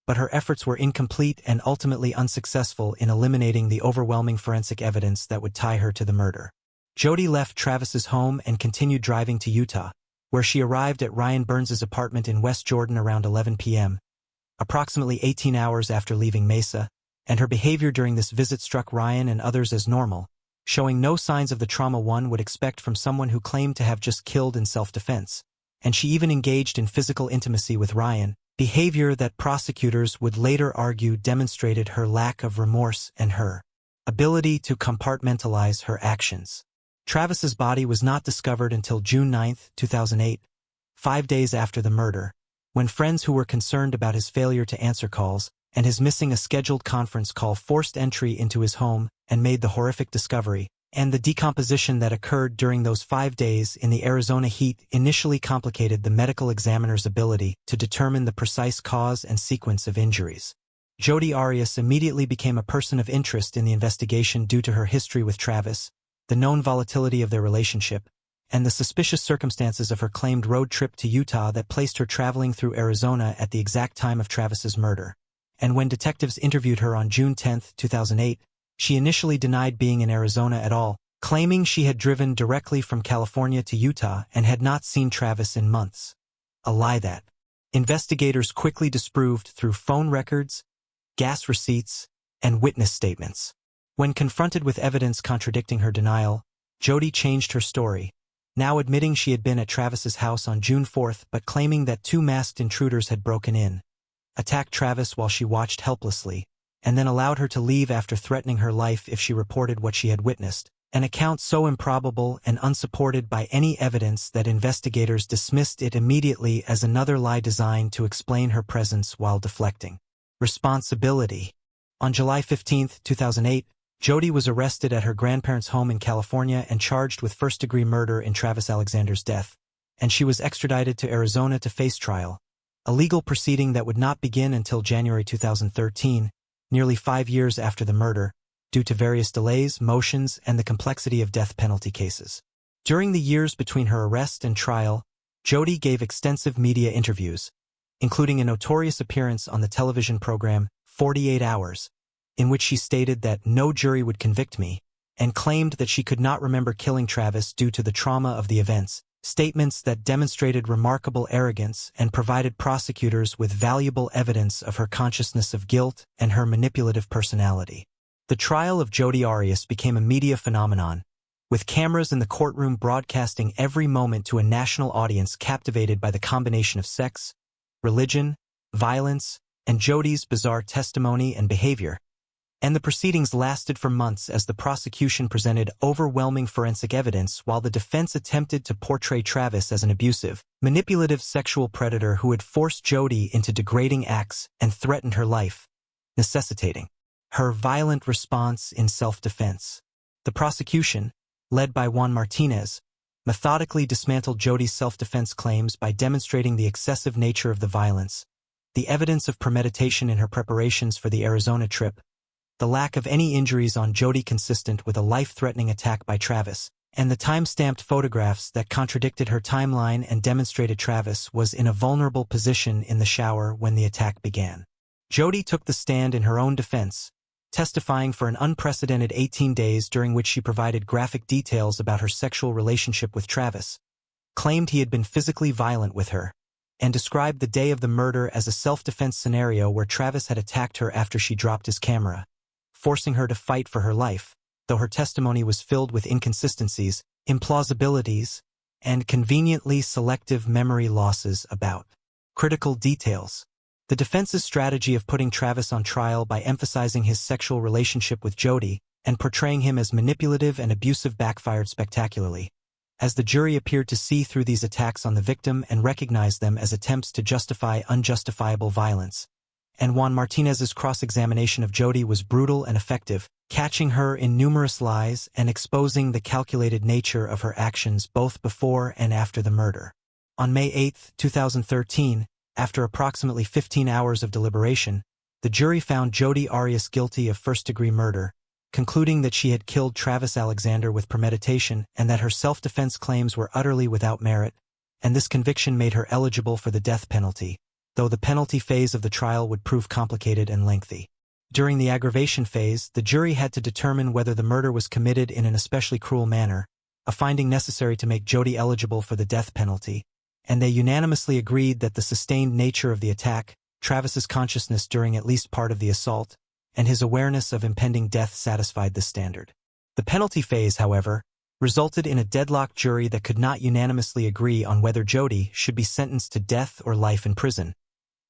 but her efforts were incomplete and ultimately unsuccessful in eliminating the overwhelming forensic evidence that would tie her to the murder. Jodi left Travis's home and continued driving to Utah, where she arrived at Ryan Burns's apartment in West Jordan around 11 p.m., approximately 18 hours after leaving Mesa, and her behavior during this visit struck Ryan and others as normal, showing no signs of the trauma one would expect from someone who claimed to have just killed in self-defense, and she even engaged in physical intimacy with Ryan, behavior that prosecutors would later argue demonstrated her lack of remorse and her ability to compartmentalize her actions. Travis's body was not discovered until June 9, 2008, 5 days after the murder, when friends who were concerned about his failure to answer calls and his missing a scheduled conference call forced entry into his home and made the horrific discovery, and the decomposition that occurred during those 5 days in the Arizona heat initially complicated the medical examiner's ability to determine the precise cause and sequence of injuries. Jodi Arias immediately became a person of interest in the investigation due to her history with Travis, the known volatility of their relationship, and the suspicious circumstances of her claimed road trip to Utah that placed her traveling through Arizona at the exact time of Travis's murder. And when detectives interviewed her on June 10, 2008, she initially denied being in Arizona at all, claiming she had driven directly from California to Utah and had not seen Travis in months. A lie that investigators quickly disproved through phone records, gas receipts, and witness statements. When confronted with evidence contradicting her denial, Jodi changed her story, now admitting she had been at Travis's house on June 4 but claiming that 2 masked intruders had broken in, attacked Travis while she watched helplessly, and then allowed her to leave after threatening her life if she reported what she had witnessed, an account so improbable and unsupported by any evidence that investigators dismissed it immediately as another lie designed to explain her presence while deflecting responsibility. On July 15, 2008, Jodi was arrested at her grandparents' home in California and charged with first-degree murder in Travis Alexander's death, and she was extradited to Arizona to face trial, a legal proceeding that would not begin until January 2013, nearly 5 years after the murder, due to various delays, motions, and the complexity of death penalty cases. During the years between her arrest and trial, Jodi gave extensive media interviews, including a notorious appearance on the television program 48 Hours, in which she stated that no jury would convict me, and claimed that she could not remember killing Travis due to the trauma of the events, statements that demonstrated remarkable arrogance and provided prosecutors with valuable evidence of her consciousness of guilt and her manipulative personality. The trial of Jodi Arias became a media phenomenon, with cameras in the courtroom broadcasting every moment to a national audience captivated by the combination of sex, religion, violence, and Jodi's bizarre testimony and behavior. And the proceedings lasted for months as the prosecution presented overwhelming forensic evidence while the defense attempted to portray Travis as an abusive, manipulative sexual predator who had forced Jodi into degrading acts and threatened her life, necessitating her violent response in self-defense. The prosecution, led by Juan Martinez, methodically dismantled Jodi's self-defense claims by demonstrating the excessive nature of the violence, the evidence of premeditation in her preparations for the Arizona trip, the lack of any injuries on Jodi consistent with a life-threatening attack by Travis, and the time-stamped photographs that contradicted her timeline and demonstrated Travis was in a vulnerable position in the shower when the attack began. Jodi took the stand in her own defense, testifying for an unprecedented 18 days during which she provided graphic details about her sexual relationship with Travis, claimed he had been physically violent with her, and described the day of the murder as a self-defense scenario where Travis had attacked her after she dropped his camera, forcing her to fight for her life, though her testimony was filled with inconsistencies, implausibilities, and conveniently selective memory losses about critical details. The defense's strategy of putting Travis on trial by emphasizing his sexual relationship with Jodi and portraying him as manipulative and abusive backfired spectacularly, as the jury appeared to see through these attacks on the victim and recognize them as attempts to justify unjustifiable violence. And Juan Martinez's cross-examination of Jodi was brutal and effective, catching her in numerous lies and exposing the calculated nature of her actions both before and after the murder. On May 8, 2013, after approximately 15 hours of deliberation, the jury found Jodi Arias guilty of first-degree murder, concluding that she had killed Travis Alexander with premeditation and that her self-defense claims were utterly without merit, and this conviction made her eligible for the death penalty, though the penalty phase of the trial would prove complicated and lengthy. During the aggravation phase, the jury had to determine whether the murder was committed in an especially cruel manner, a finding necessary to make Jodi eligible for the death penalty, and they unanimously agreed that the sustained nature of the attack, Travis's consciousness during at least part of the assault, and his awareness of impending death satisfied the standard. The penalty phase, however, resulted in a deadlocked jury that could not unanimously agree on whether Jodi should be sentenced to death or life in prison,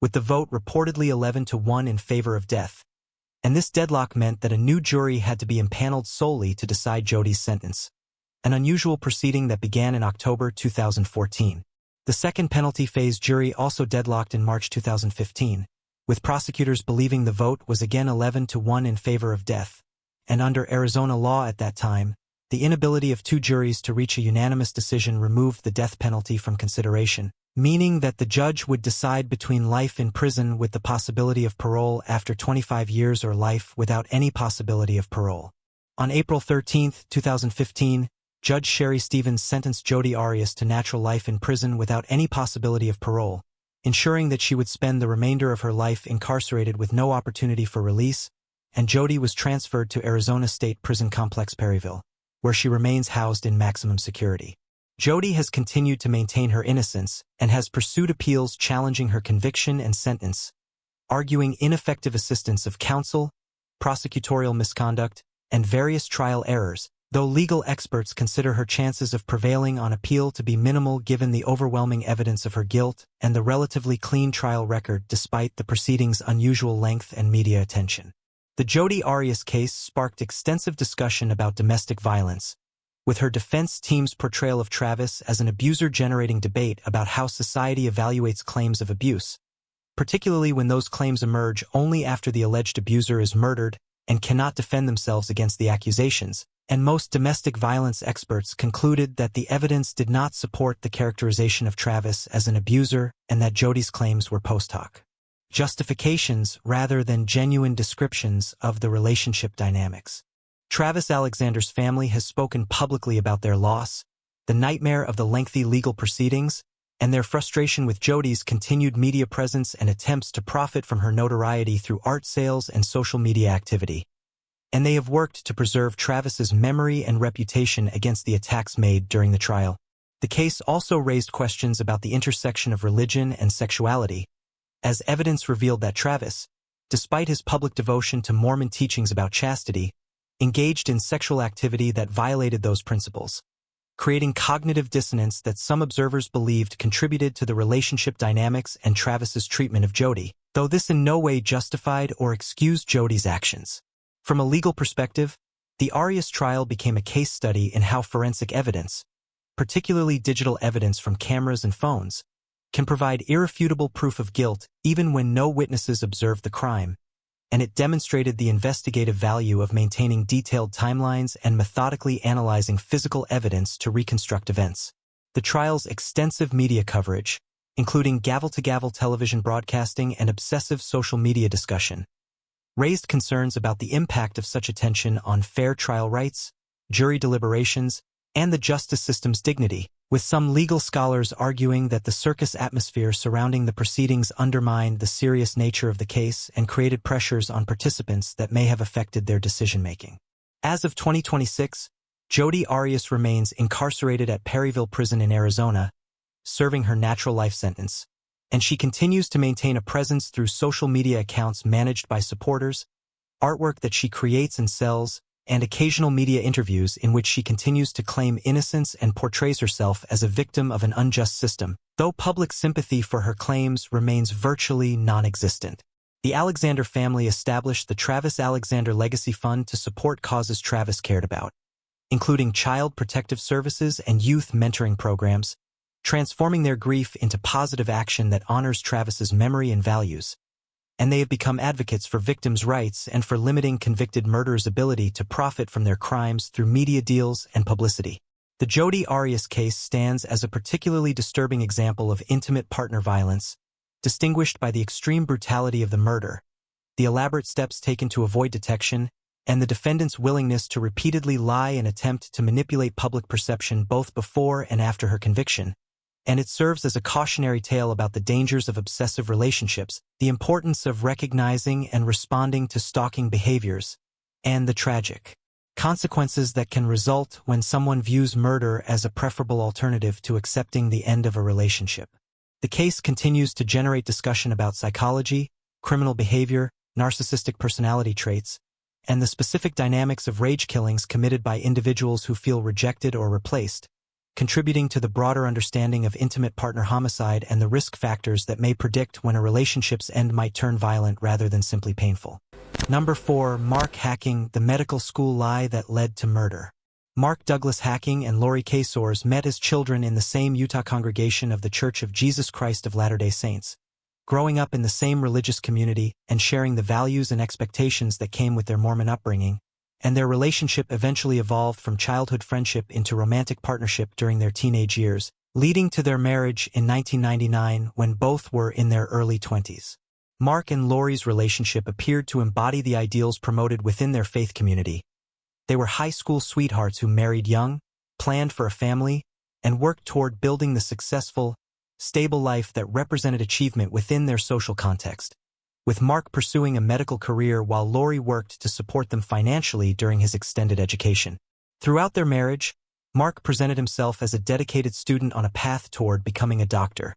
with the vote reportedly 11-1 in favor of death. And this deadlock meant that a new jury had to be impaneled solely to decide Jodi's sentence, an unusual proceeding that began in October 2014. The second penalty phase jury also deadlocked in March 2015, with prosecutors believing the vote was again 11-1 in favor of death, and under Arizona law at that time, the inability of two juries to reach a unanimous decision removed the death penalty from consideration, meaning that the judge would decide between life in prison with the possibility of parole after 25 years or life without any possibility of parole. On April 13, 2015, Judge Sherry Stevens sentenced Jodi Arias to natural life in prison without any possibility of parole, ensuring that she would spend the remainder of her life incarcerated with no opportunity for release, and Jodi was transferred to Arizona State Prison Complex Perryville, where she remains housed in maximum security. Jodi has continued to maintain her innocence and has pursued appeals challenging her conviction and sentence, arguing ineffective assistance of counsel, prosecutorial misconduct, and various trial errors, though legal experts consider her chances of prevailing on appeal to be minimal given the overwhelming evidence of her guilt and the relatively clean trial record despite the proceedings' unusual length and media attention. The Jodi Arias case sparked extensive discussion about domestic violence, with her defense team's portrayal of Travis as an abuser generating debate about how society evaluates claims of abuse, particularly when those claims emerge only after the alleged abuser is murdered and cannot defend themselves against the accusations, and most domestic violence experts concluded that the evidence did not support the characterization of Travis as an abuser and that Jodi's claims were post hoc justifications rather than genuine descriptions of the relationship dynamics. Travis Alexander's family has spoken publicly about their loss, the nightmare of the lengthy legal proceedings, and their frustration with Jodi's continued media presence and attempts to profit from her notoriety through art sales and social media activity. And they have worked to preserve Travis's memory and reputation against the attacks made during the trial. The case also raised questions about the intersection of religion and sexuality, as evidence revealed that Travis, despite his public devotion to Mormon teachings about chastity, engaged in sexual activity that violated those principles, creating cognitive dissonance that some observers believed contributed to the relationship dynamics and Travis's treatment of Jodi, though this in no way justified or excused Jodi's actions. From a legal perspective, the Arias trial became a case study in how forensic evidence, particularly digital evidence from cameras and phones, can provide irrefutable proof of guilt even when no witnesses observed the crime, and it demonstrated the investigative value of maintaining detailed timelines and methodically analyzing physical evidence to reconstruct events. The trial's extensive media coverage, including gavel-to-gavel television broadcasting and obsessive social media discussion, raised concerns about the impact of such attention on fair trial rights, jury deliberations, and the justice system's dignity, with some legal scholars arguing that the circus atmosphere surrounding the proceedings undermined the serious nature of the case and created pressures on participants that may have affected their decision-making. As of 2026, Jodi Arias remains incarcerated at Perryville Prison in Arizona, serving her natural life sentence, and she continues to maintain a presence through social media accounts managed by supporters, artwork that she creates and sells, and occasional media interviews in which she continues to claim innocence and portrays herself as a victim of an unjust system, though public sympathy for her claims remains virtually non-existent. The Alexander family established the Travis Alexander Legacy Fund to support causes Travis cared about, including child protective services and youth mentoring programs, transforming their grief into positive action that honors Travis's memory and values. And they have become advocates for victims' rights and for limiting convicted murderers' ability to profit from their crimes through media deals and publicity. The Jodi Arias case stands as a particularly disturbing example of intimate partner violence, distinguished by the extreme brutality of the murder, the elaborate steps taken to avoid detection, and the defendant's willingness to repeatedly lie and attempt to manipulate public perception both before and after her conviction. And it serves as a cautionary tale about the dangers of obsessive relationships, the importance of recognizing and responding to stalking behaviors, and the tragic consequences that can result when someone views murder as a preferable alternative to accepting the end of a relationship. The case continues to generate discussion about psychology, criminal behavior, narcissistic personality traits, and the specific dynamics of rage killings committed by individuals who feel rejected or replaced, contributing to the broader understanding of intimate partner homicide and the risk factors that may predict when a relationship's end might turn violent rather than simply painful. Number 4. Mark Hacking, the medical school lie that led to murder. Mark Douglas Hacking and Lori Kasors met as children in the same Utah congregation of the Church of Jesus Christ of Latter-day Saints, growing up in the same religious community and sharing the values and expectations that came with their Mormon upbringing, and their relationship eventually evolved from childhood friendship into romantic partnership during their teenage years, leading to their marriage in 1999 when both were in their early 20s. Mark and Lori's relationship appeared to embody the ideals promoted within their faith community. They were high school sweethearts who married young, planned for a family, and worked toward building the successful, stable life that represented achievement within their social context, with Mark pursuing a medical career while Lori worked to support them financially during his extended education. Throughout their marriage, Mark presented himself as a dedicated student on a path toward becoming a doctor,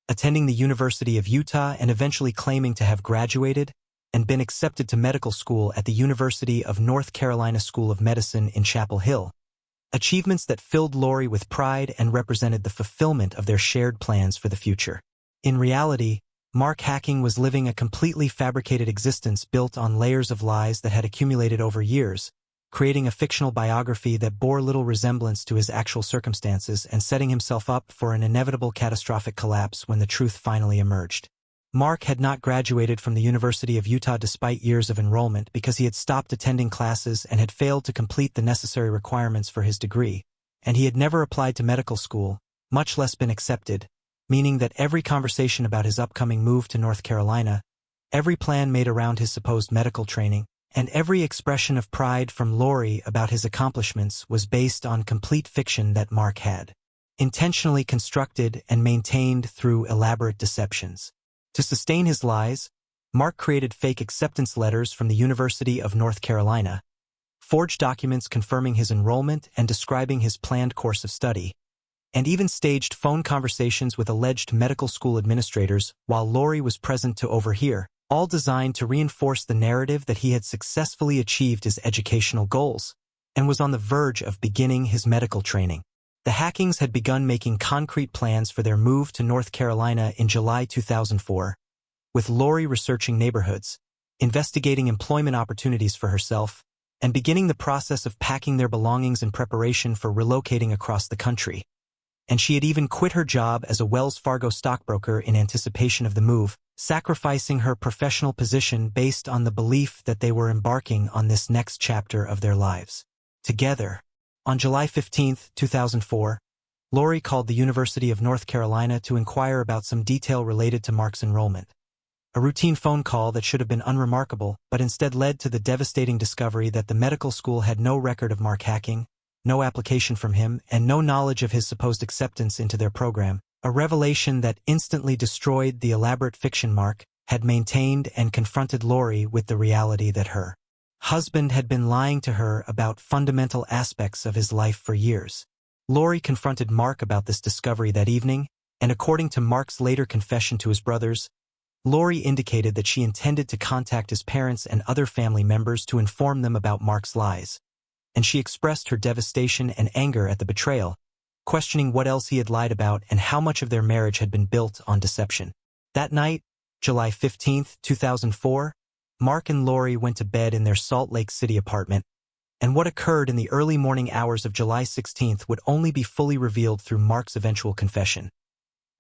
attending the University of Utah and eventually claiming to have graduated and been accepted to medical school at the University of North Carolina School of Medicine in Chapel Hill, achievements that filled Lori with pride and represented the fulfillment of their shared plans for the future. In reality, Mark Hacking was living a completely fabricated existence built on layers of lies that had accumulated over years, creating a fictional biography that bore little resemblance to his actual circumstances and setting himself up for an inevitable catastrophic collapse when the truth finally emerged. Mark had not graduated from the University of Utah despite years of enrollment because he had stopped attending classes and had failed to complete the necessary requirements for his degree, and he had never applied to medical school, much less been accepted, meaning that every conversation about his upcoming move to North Carolina, every plan made around his supposed medical training, And every expression of pride from Laci about his accomplishments was based on complete fiction that Mark had intentionally constructed and maintained through elaborate deceptions. To sustain his lies, Mark created fake acceptance letters from the University of North Carolina, forged documents confirming his enrollment and describing his planned course of study, and even staged phone conversations with alleged medical school administrators while Laci was present to overhear, all designed to reinforce the narrative that he had successfully achieved his educational goals and was on the verge of beginning his medical training. The Hackings had begun making concrete plans for their move to North Carolina in July 2004, with Laci researching neighborhoods, investigating employment opportunities for herself, and beginning the process of packing their belongings in preparation for relocating across the country. And she had even quit her job as a Wells Fargo stockbroker in anticipation of the move, sacrificing her professional position based on the belief that they were embarking on this next chapter of their lives together. On July 15, 2004, Laci called the University of North Carolina to inquire about some detail related to Mark's enrollment. A routine phone call that should have been unremarkable, but instead led to the devastating discovery that the medical school had no record of Mark hacking, no application from him, and no knowledge of his supposed acceptance into their program, a revelation that instantly destroyed the elaborate fiction Mark had maintained and confronted Laci with the reality that her husband had been lying to her about fundamental aspects of his life for years. Laci confronted Mark about this discovery that evening, and according to Mark's later confession to his brothers, Laci indicated that she intended to contact his parents and other family members to inform them about Mark's lies, and she expressed her devastation and anger at the betrayal, questioning what else he had lied about and how much of their marriage had been built on deception. That night, July 15, 2004, Mark and Laci went to bed in their Salt Lake City apartment, and what occurred in the early morning hours of July 16 would only be fully revealed through Mark's eventual confession.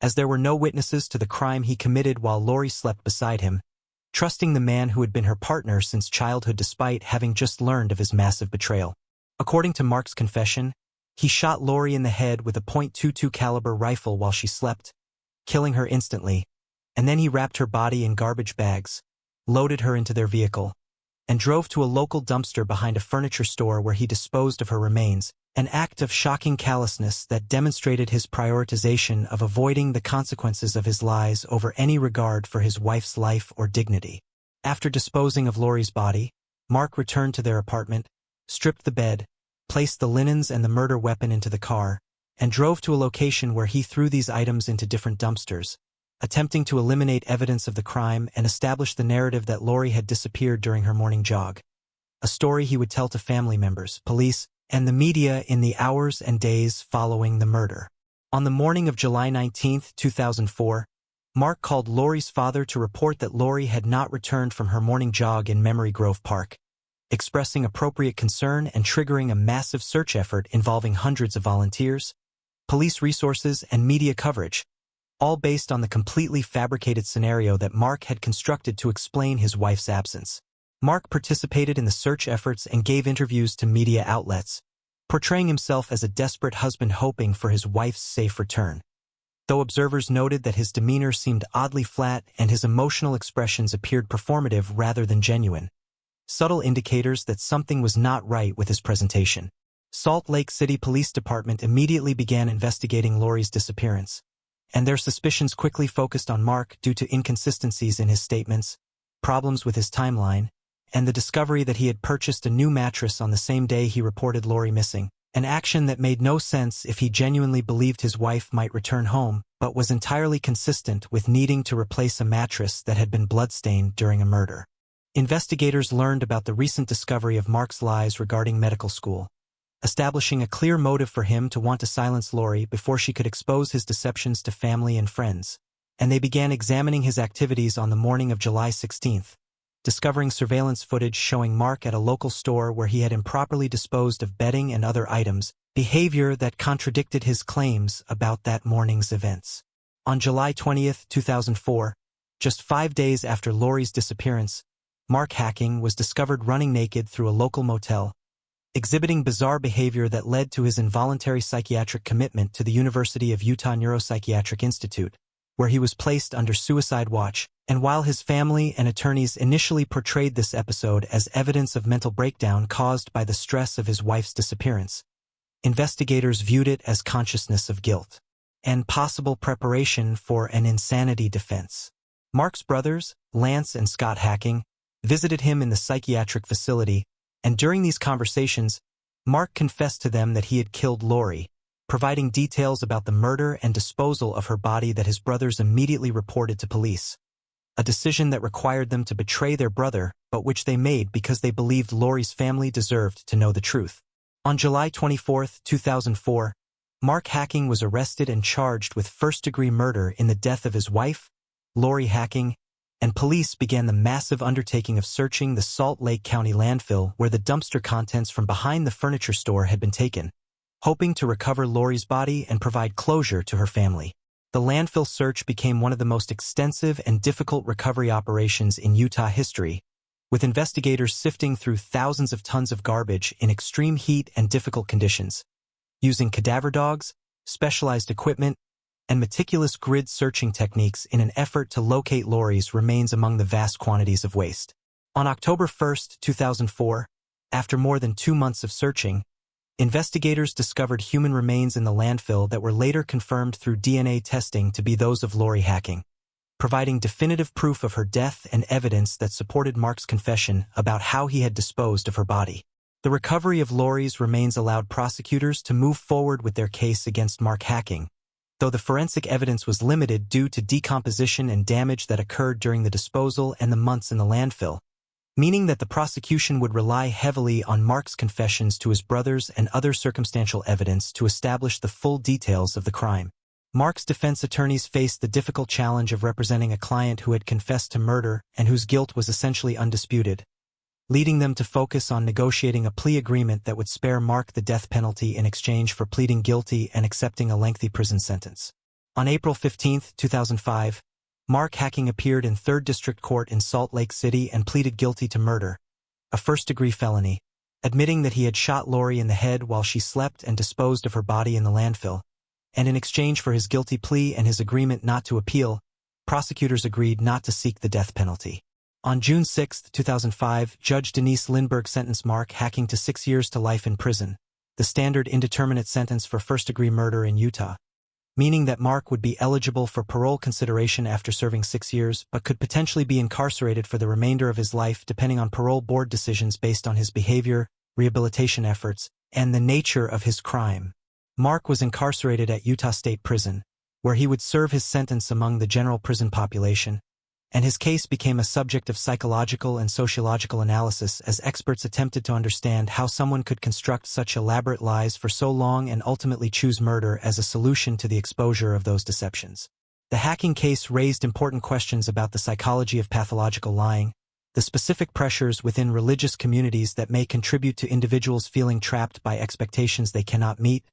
As there were no witnesses to the crime he committed while Laci slept beside him, trusting the man who had been her partner since childhood despite having just learned of his massive betrayal. According to Mark's confession, he shot Laci in the head with a .22 caliber rifle while she slept, killing her instantly, and then he wrapped her body in garbage bags, loaded her into their vehicle, and drove to a local dumpster behind a furniture store where he disposed of her remains, an act of shocking callousness that demonstrated his prioritization of avoiding the consequences of his lies over any regard for his wife's life or dignity. After disposing of Laci's body, Mark returned to their apartment, stripped the bed, placed the linens and the murder weapon into the car, and drove to a location where he threw these items into different dumpsters, attempting to eliminate evidence of the crime and establish the narrative that Laci had disappeared during her morning jog, a story he would tell to family members, police, and the media in the hours and days following the murder. On the morning of July 19, 2004, Mark called Laci's father to report that Laci had not returned from her morning jog in Memory Grove Park, expressing appropriate concern and triggering a massive search effort involving hundreds of volunteers, police resources, and media coverage, all based on the completely fabricated scenario that Mark had constructed to explain his wife's absence. Mark participated in the search efforts and gave interviews to media outlets, portraying himself as a desperate husband hoping for his wife's safe return. Though observers noted that his demeanor seemed oddly flat and his emotional expressions appeared performative rather than genuine, subtle indicators that something was not right with his presentation. Salt Lake City Police Department immediately began investigating Laci's disappearance, and their suspicions quickly focused on Mark due to inconsistencies in his statements, problems with his timeline, and the discovery that he had purchased a new mattress on the same day he reported Laci missing, an action that made no sense if he genuinely believed his wife might return home, but was entirely consistent with needing to replace a mattress that had been bloodstained during a murder. Investigators learned about the recent discovery of Mark's lies regarding medical school, establishing a clear motive for him to want to silence Laci before she could expose his deceptions to family and friends, and they began examining his activities on the morning of July 16, discovering surveillance footage showing Mark at a local store where he had improperly disposed of bedding and other items, behavior that contradicted his claims about that morning's events. On July 20, 2004, just 5 days after Laci's disappearance, Mark Hacking was discovered running naked through a local motel, exhibiting bizarre behavior that led to his involuntary psychiatric commitment to the University of Utah Neuropsychiatric Institute, where he was placed under suicide watch, And while his family and attorneys initially portrayed this episode as evidence of mental breakdown caused by the stress of his wife's disappearance, investigators viewed it as consciousness of guilt and possible preparation for an insanity defense. Mark's brothers, Lance and Scott Hacking, visited him in the psychiatric facility, and during these conversations, Mark confessed to them that he had killed Laci, providing details about the murder and disposal of her body that his brothers immediately reported to police. A decision that required them to betray their brother, but which they made because they believed Laci's family deserved to know the truth. On July 24, 2004, Mark Hacking was arrested and charged with first-degree murder in the death of his wife, Laci Hacking, and police began the massive undertaking of searching the Salt Lake County landfill where the dumpster contents from behind the furniture store had been taken, hoping to recover Laci's body and provide closure to her family. The landfill search became one of the most extensive and difficult recovery operations in Utah history, with investigators sifting through thousands of tons of garbage in extreme heat and difficult conditions, using cadaver dogs, specialized equipment, and meticulous grid searching techniques in an effort to locate Laci's remains among the vast quantities of waste. On October 1, 2004, after more than 2 months of searching, investigators discovered human remains in the landfill that were later confirmed through DNA testing to be those of Laci Hacking, providing definitive proof of her death and evidence that supported Mark's confession about how he had disposed of her body. The recovery of Laci's remains allowed prosecutors to move forward with their case against Mark Hacking, though the forensic evidence was limited due to decomposition and damage that occurred during the disposal and the months in the landfill, meaning that the prosecution would rely heavily on Mark's confessions to his brothers and other circumstantial evidence to establish the full details of the crime. Mark's defense attorneys faced the difficult challenge of representing a client who had confessed to murder and whose guilt was essentially undisputed, leading them to focus on negotiating a plea agreement that would spare Mark the death penalty in exchange for pleading guilty and accepting a lengthy prison sentence. On April 15, 2005, Mark Hacking appeared in 3rd District Court in Salt Lake City and pleaded guilty to murder, a first-degree felony, admitting that he had shot Laci in the head while she slept and disposed of her body in the landfill. And in exchange for his guilty plea and his agreement not to appeal, prosecutors agreed not to seek the death penalty. On June 6, 2005, Judge Denise Lindbergh sentenced Mark Hacking to 6 years to life in prison, the standard indeterminate sentence for first-degree murder in Utah, meaning that Mark would be eligible for parole consideration after serving 6 years, but could potentially be incarcerated for the remainder of his life depending on parole board decisions based on his behavior, rehabilitation efforts, and the nature of his crime. Mark was incarcerated at Utah State Prison, where he would serve his sentence among the general prison population, and his case became a subject of psychological and sociological analysis as experts attempted to understand how someone could construct such elaborate lies for so long and ultimately choose murder as a solution to the exposure of those deceptions. The Hacking case raised important questions about the psychology of pathological lying, the specific pressures within religious communities that may contribute to individuals feeling trapped by expectations they cannot meet,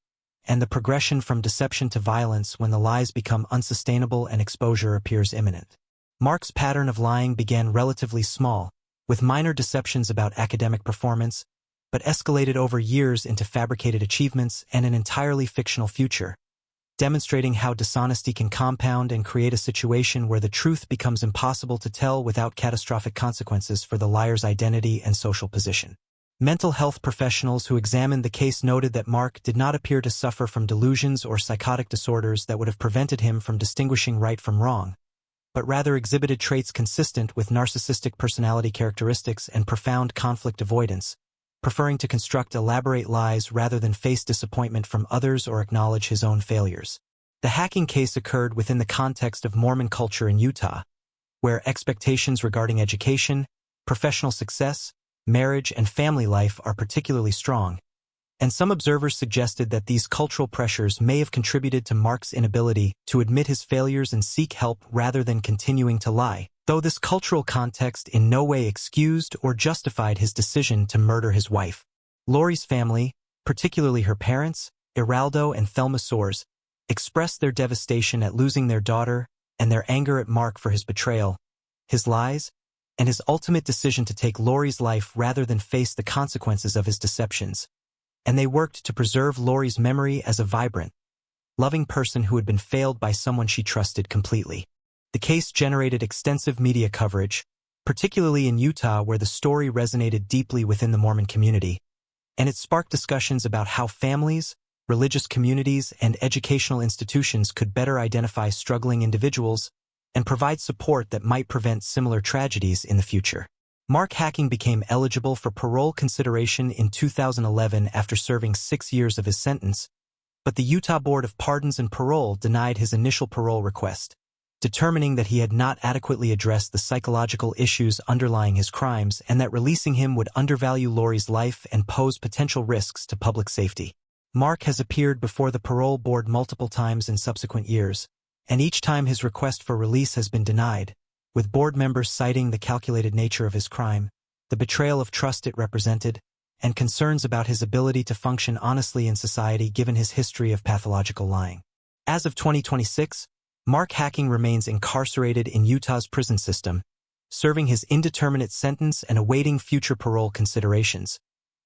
and the progression from deception to violence when the lies become unsustainable and exposure appears imminent. Mark's pattern of lying began relatively small, with minor deceptions about academic performance, but escalated over years into fabricated achievements and an entirely fictional future, demonstrating how dishonesty can compound and create a situation where the truth becomes impossible to tell without catastrophic consequences for the liar's identity and social position. Mental health professionals who examined the case noted that Mark did not appear to suffer from delusions or psychotic disorders that would have prevented him from distinguishing right from wrong, but rather exhibited traits consistent with narcissistic personality characteristics and profound conflict avoidance, preferring to construct elaborate lies rather than face disappointment from others or acknowledge his own failures. The Hacking case occurred within the context of Mormon culture in Utah, where expectations regarding education, professional success, marriage, and family life are particularly strong, and some observers suggested that these cultural pressures may have contributed to Mark's inability to admit his failures and seek help rather than continuing to lie, though this cultural context in no way excused or justified his decision to murder his wife. Laci's family, particularly her parents, Eraldo and Thelma Soares, expressed their devastation at losing their daughter and their anger at Mark for his betrayal, his lies, and his ultimate decision to take Laci's life rather than face the consequences of his deceptions. And they worked to preserve Laci's memory as a vibrant, loving person who had been failed by someone she trusted completely. The case generated extensive media coverage, particularly in Utah where the story resonated deeply within the Mormon community, and it sparked discussions about how families, religious communities, and educational institutions could better identify struggling individuals and provide support that might prevent similar tragedies in the future. Mark Hacking became eligible for parole consideration in 2011 after serving 6 years of his sentence, but the Utah Board of Pardons and Parole denied his initial parole request, determining that he had not adequately addressed the psychological issues underlying his crimes and that releasing him would undervalue Lauri's life and pose potential risks to public safety. Mark has appeared before the parole board multiple times in subsequent years, and each time his request for release has been denied, with board members citing the calculated nature of his crime, the betrayal of trust it represented, and concerns about his ability to function honestly in society given his history of pathological lying. As of 2026, Mark Hacking remains incarcerated in Utah's prison system, serving his indeterminate sentence and awaiting future parole considerations,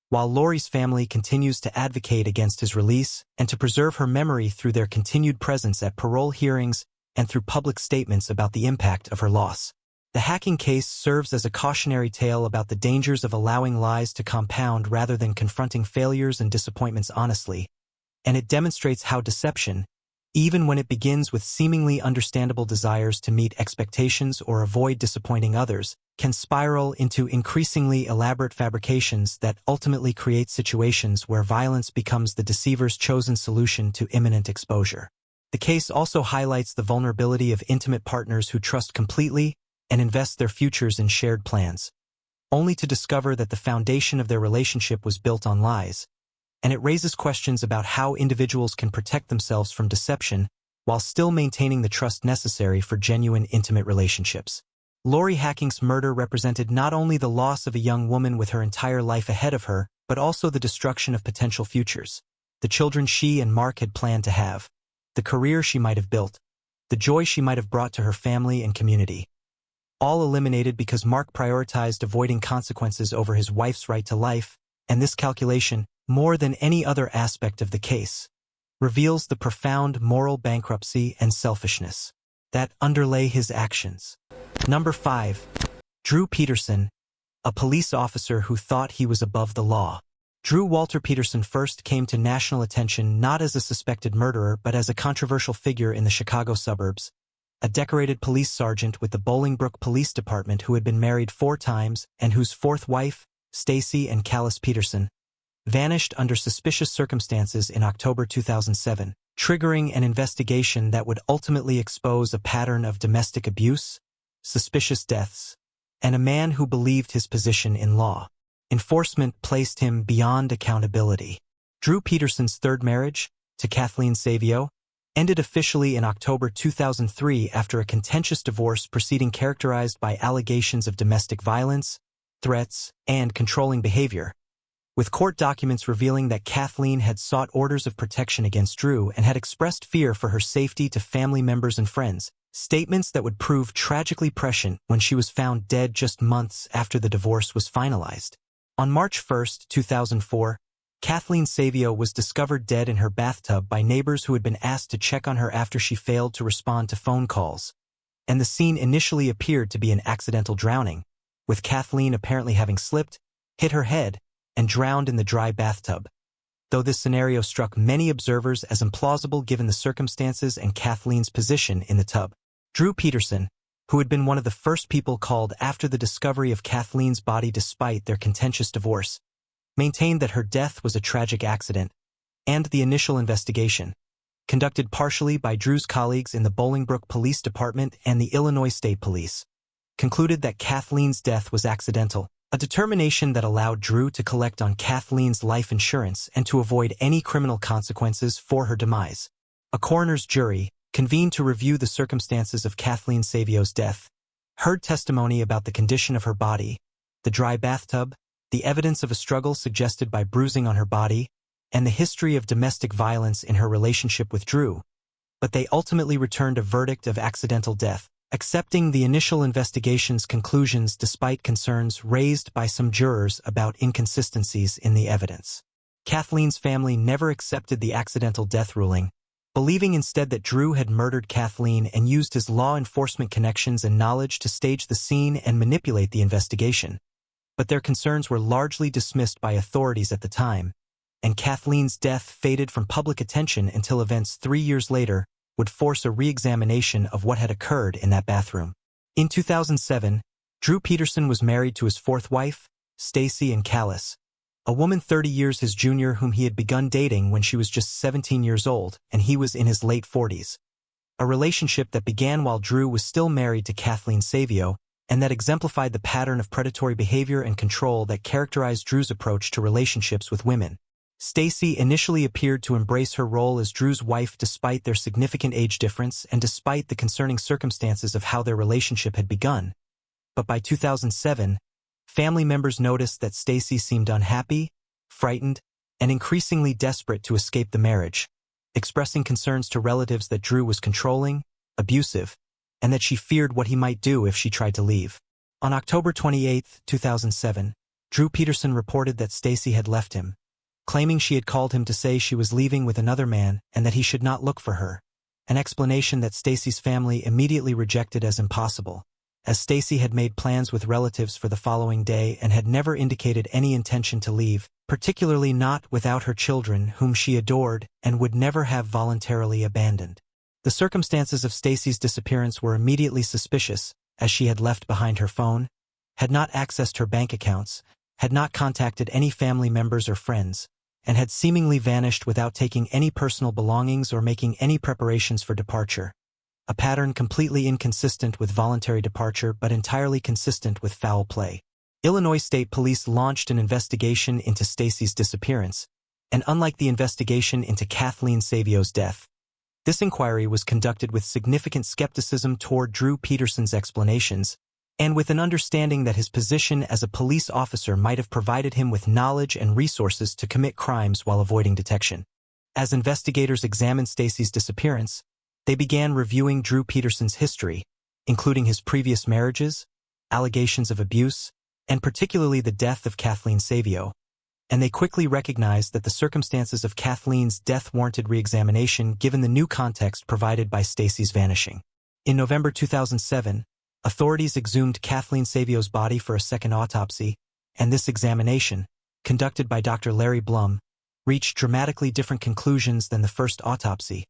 while Lauri's family continues to advocate against his release and to preserve her memory through their continued presence at parole hearings and through public statements about the impact of her loss. The Hacking case serves as a cautionary tale about the dangers of allowing lies to compound rather than confronting failures and disappointments honestly, and it demonstrates how deception, even when it begins with seemingly understandable desires to meet expectations or avoid disappointing others, can spiral into increasingly elaborate fabrications that ultimately create situations where violence becomes the deceiver's chosen solution to imminent exposure. The case also highlights the vulnerability of intimate partners who trust completely and invest their futures in shared plans, only to discover that the foundation of their relationship was built on lies, and it raises questions about how individuals can protect themselves from deception while still maintaining the trust necessary for genuine intimate relationships. Lauri Hacking's murder represented not only the loss of a young woman with her entire life ahead of her, but also the destruction of potential futures, the children she and Mark had planned to have, the career she might have built, the joy she might have brought to her family and community. All eliminated because Mark prioritized avoiding consequences over his wife's right to life, and this calculation, more than any other aspect of the case, reveals the profound moral bankruptcy and selfishness that underlay his actions. Number 5. Drew Peterson, a police officer who thought he was above the law. Drew Walter Peterson first came to national attention not as a suspected murderer but as a controversial figure in the Chicago suburbs, a decorated police sergeant with the Bolingbrook Police Department who had been married 4 times and whose 4th wife, Stacy and Callis Peterson, vanished under suspicious circumstances in October 2007, triggering an investigation that would ultimately expose a pattern of domestic abuse, suspicious deaths, and a man who believed his position in law enforcement placed him beyond accountability. Drew Peterson's 3rd marriage, to Kathleen Savio, ended officially in October 2003 after a contentious divorce proceeding characterized by allegations of domestic violence, threats, and controlling behavior, with court documents revealing that Kathleen had sought orders of protection against Drew and had expressed fear for her safety to family members and friends, statements that would prove tragically prescient when she was found dead just months after the divorce was finalized. On March 1, 2004, Kathleen Savio was discovered dead in her bathtub by neighbors who had been asked to check on her after she failed to respond to phone calls, and the scene initially appeared to be an accidental drowning, with Kathleen apparently having slipped, hit her head, and drowned in the dry bathtub, though this scenario struck many observers as implausible given the circumstances and Kathleen's position in the tub. Drew Peterson, who had been one of the first people called after the discovery of Kathleen's body despite their contentious divorce, maintained that her death was a tragic accident, and the initial investigation, conducted partially by Drew's colleagues in the Bolingbrook Police Department and the Illinois State Police, concluded that Kathleen's death was accidental, a determination that allowed Drew to collect on Kathleen's life insurance and to avoid any criminal consequences for her demise. A coroner's jury, convened to review the circumstances of Kathleen Savio's death, heard testimony about the condition of her body, the dry bathtub, the evidence of a struggle suggested by bruising on her body, and the history of domestic violence in her relationship with Drew, but they ultimately returned a verdict of accidental death, accepting the initial investigation's conclusions despite concerns raised by some jurors about inconsistencies in the evidence. Kathleen's family never accepted the accidental death ruling, believing instead that Drew had murdered Kathleen and used his law enforcement connections and knowledge to stage the scene and manipulate the investigation. But their concerns were largely dismissed by authorities at the time, and Kathleen's death faded from public attention until events 3 years later would force a re-examination of what had occurred in that bathroom. In 2007, Drew Peterson was married to his fourth wife, Stacy and Callis, a woman 30 years his junior whom he had begun dating when she was just 17 years old and he was in his late 40s. A relationship that began while Drew was still married to Kathleen Savio and that exemplified the pattern of predatory behavior and control that characterized Drew's approach to relationships with women. Stacy initially appeared to embrace her role as Drew's wife despite their significant age difference and despite the concerning circumstances of how their relationship had begun. But by 2007, family members noticed that Stacy seemed unhappy, frightened, and increasingly desperate to escape the marriage, expressing concerns to relatives that Drew was controlling, abusive, and that she feared what he might do if she tried to leave. On October 28, 2007, Drew Peterson reported that Stacy had left him, claiming she had called him to say she was leaving with another man and that he should not look for her, an explanation that Stacy's family immediately rejected as impossible, as Stacy had made plans with relatives for the following day and had never indicated any intention to leave, particularly not without her children whom she adored and would never have voluntarily abandoned. The circumstances of Stacy's disappearance were immediately suspicious, as she had left behind her phone, had not accessed her bank accounts, had not contacted any family members or friends, and had seemingly vanished without taking any personal belongings or making any preparations for departure, a pattern completely inconsistent with voluntary departure but entirely consistent with foul play. Illinois State Police launched an investigation into Stacy's disappearance, and unlike the investigation into Kathleen Savio's death, this inquiry was conducted with significant skepticism toward Drew Peterson's explanations, and with an understanding that his position as a police officer might have provided him with knowledge and resources to commit crimes while avoiding detection. As investigators examined Stacy's disappearance, they began reviewing Drew Peterson's history, including his previous marriages, allegations of abuse, and particularly the death of Kathleen Savio, and they quickly recognized that the circumstances of Kathleen's death warranted re-examination given the new context provided by Stacy's vanishing. In November 2007, authorities exhumed Kathleen Savio's body for a second autopsy, and this examination, conducted by Dr. Larry Blum, reached dramatically different conclusions than the first autopsy,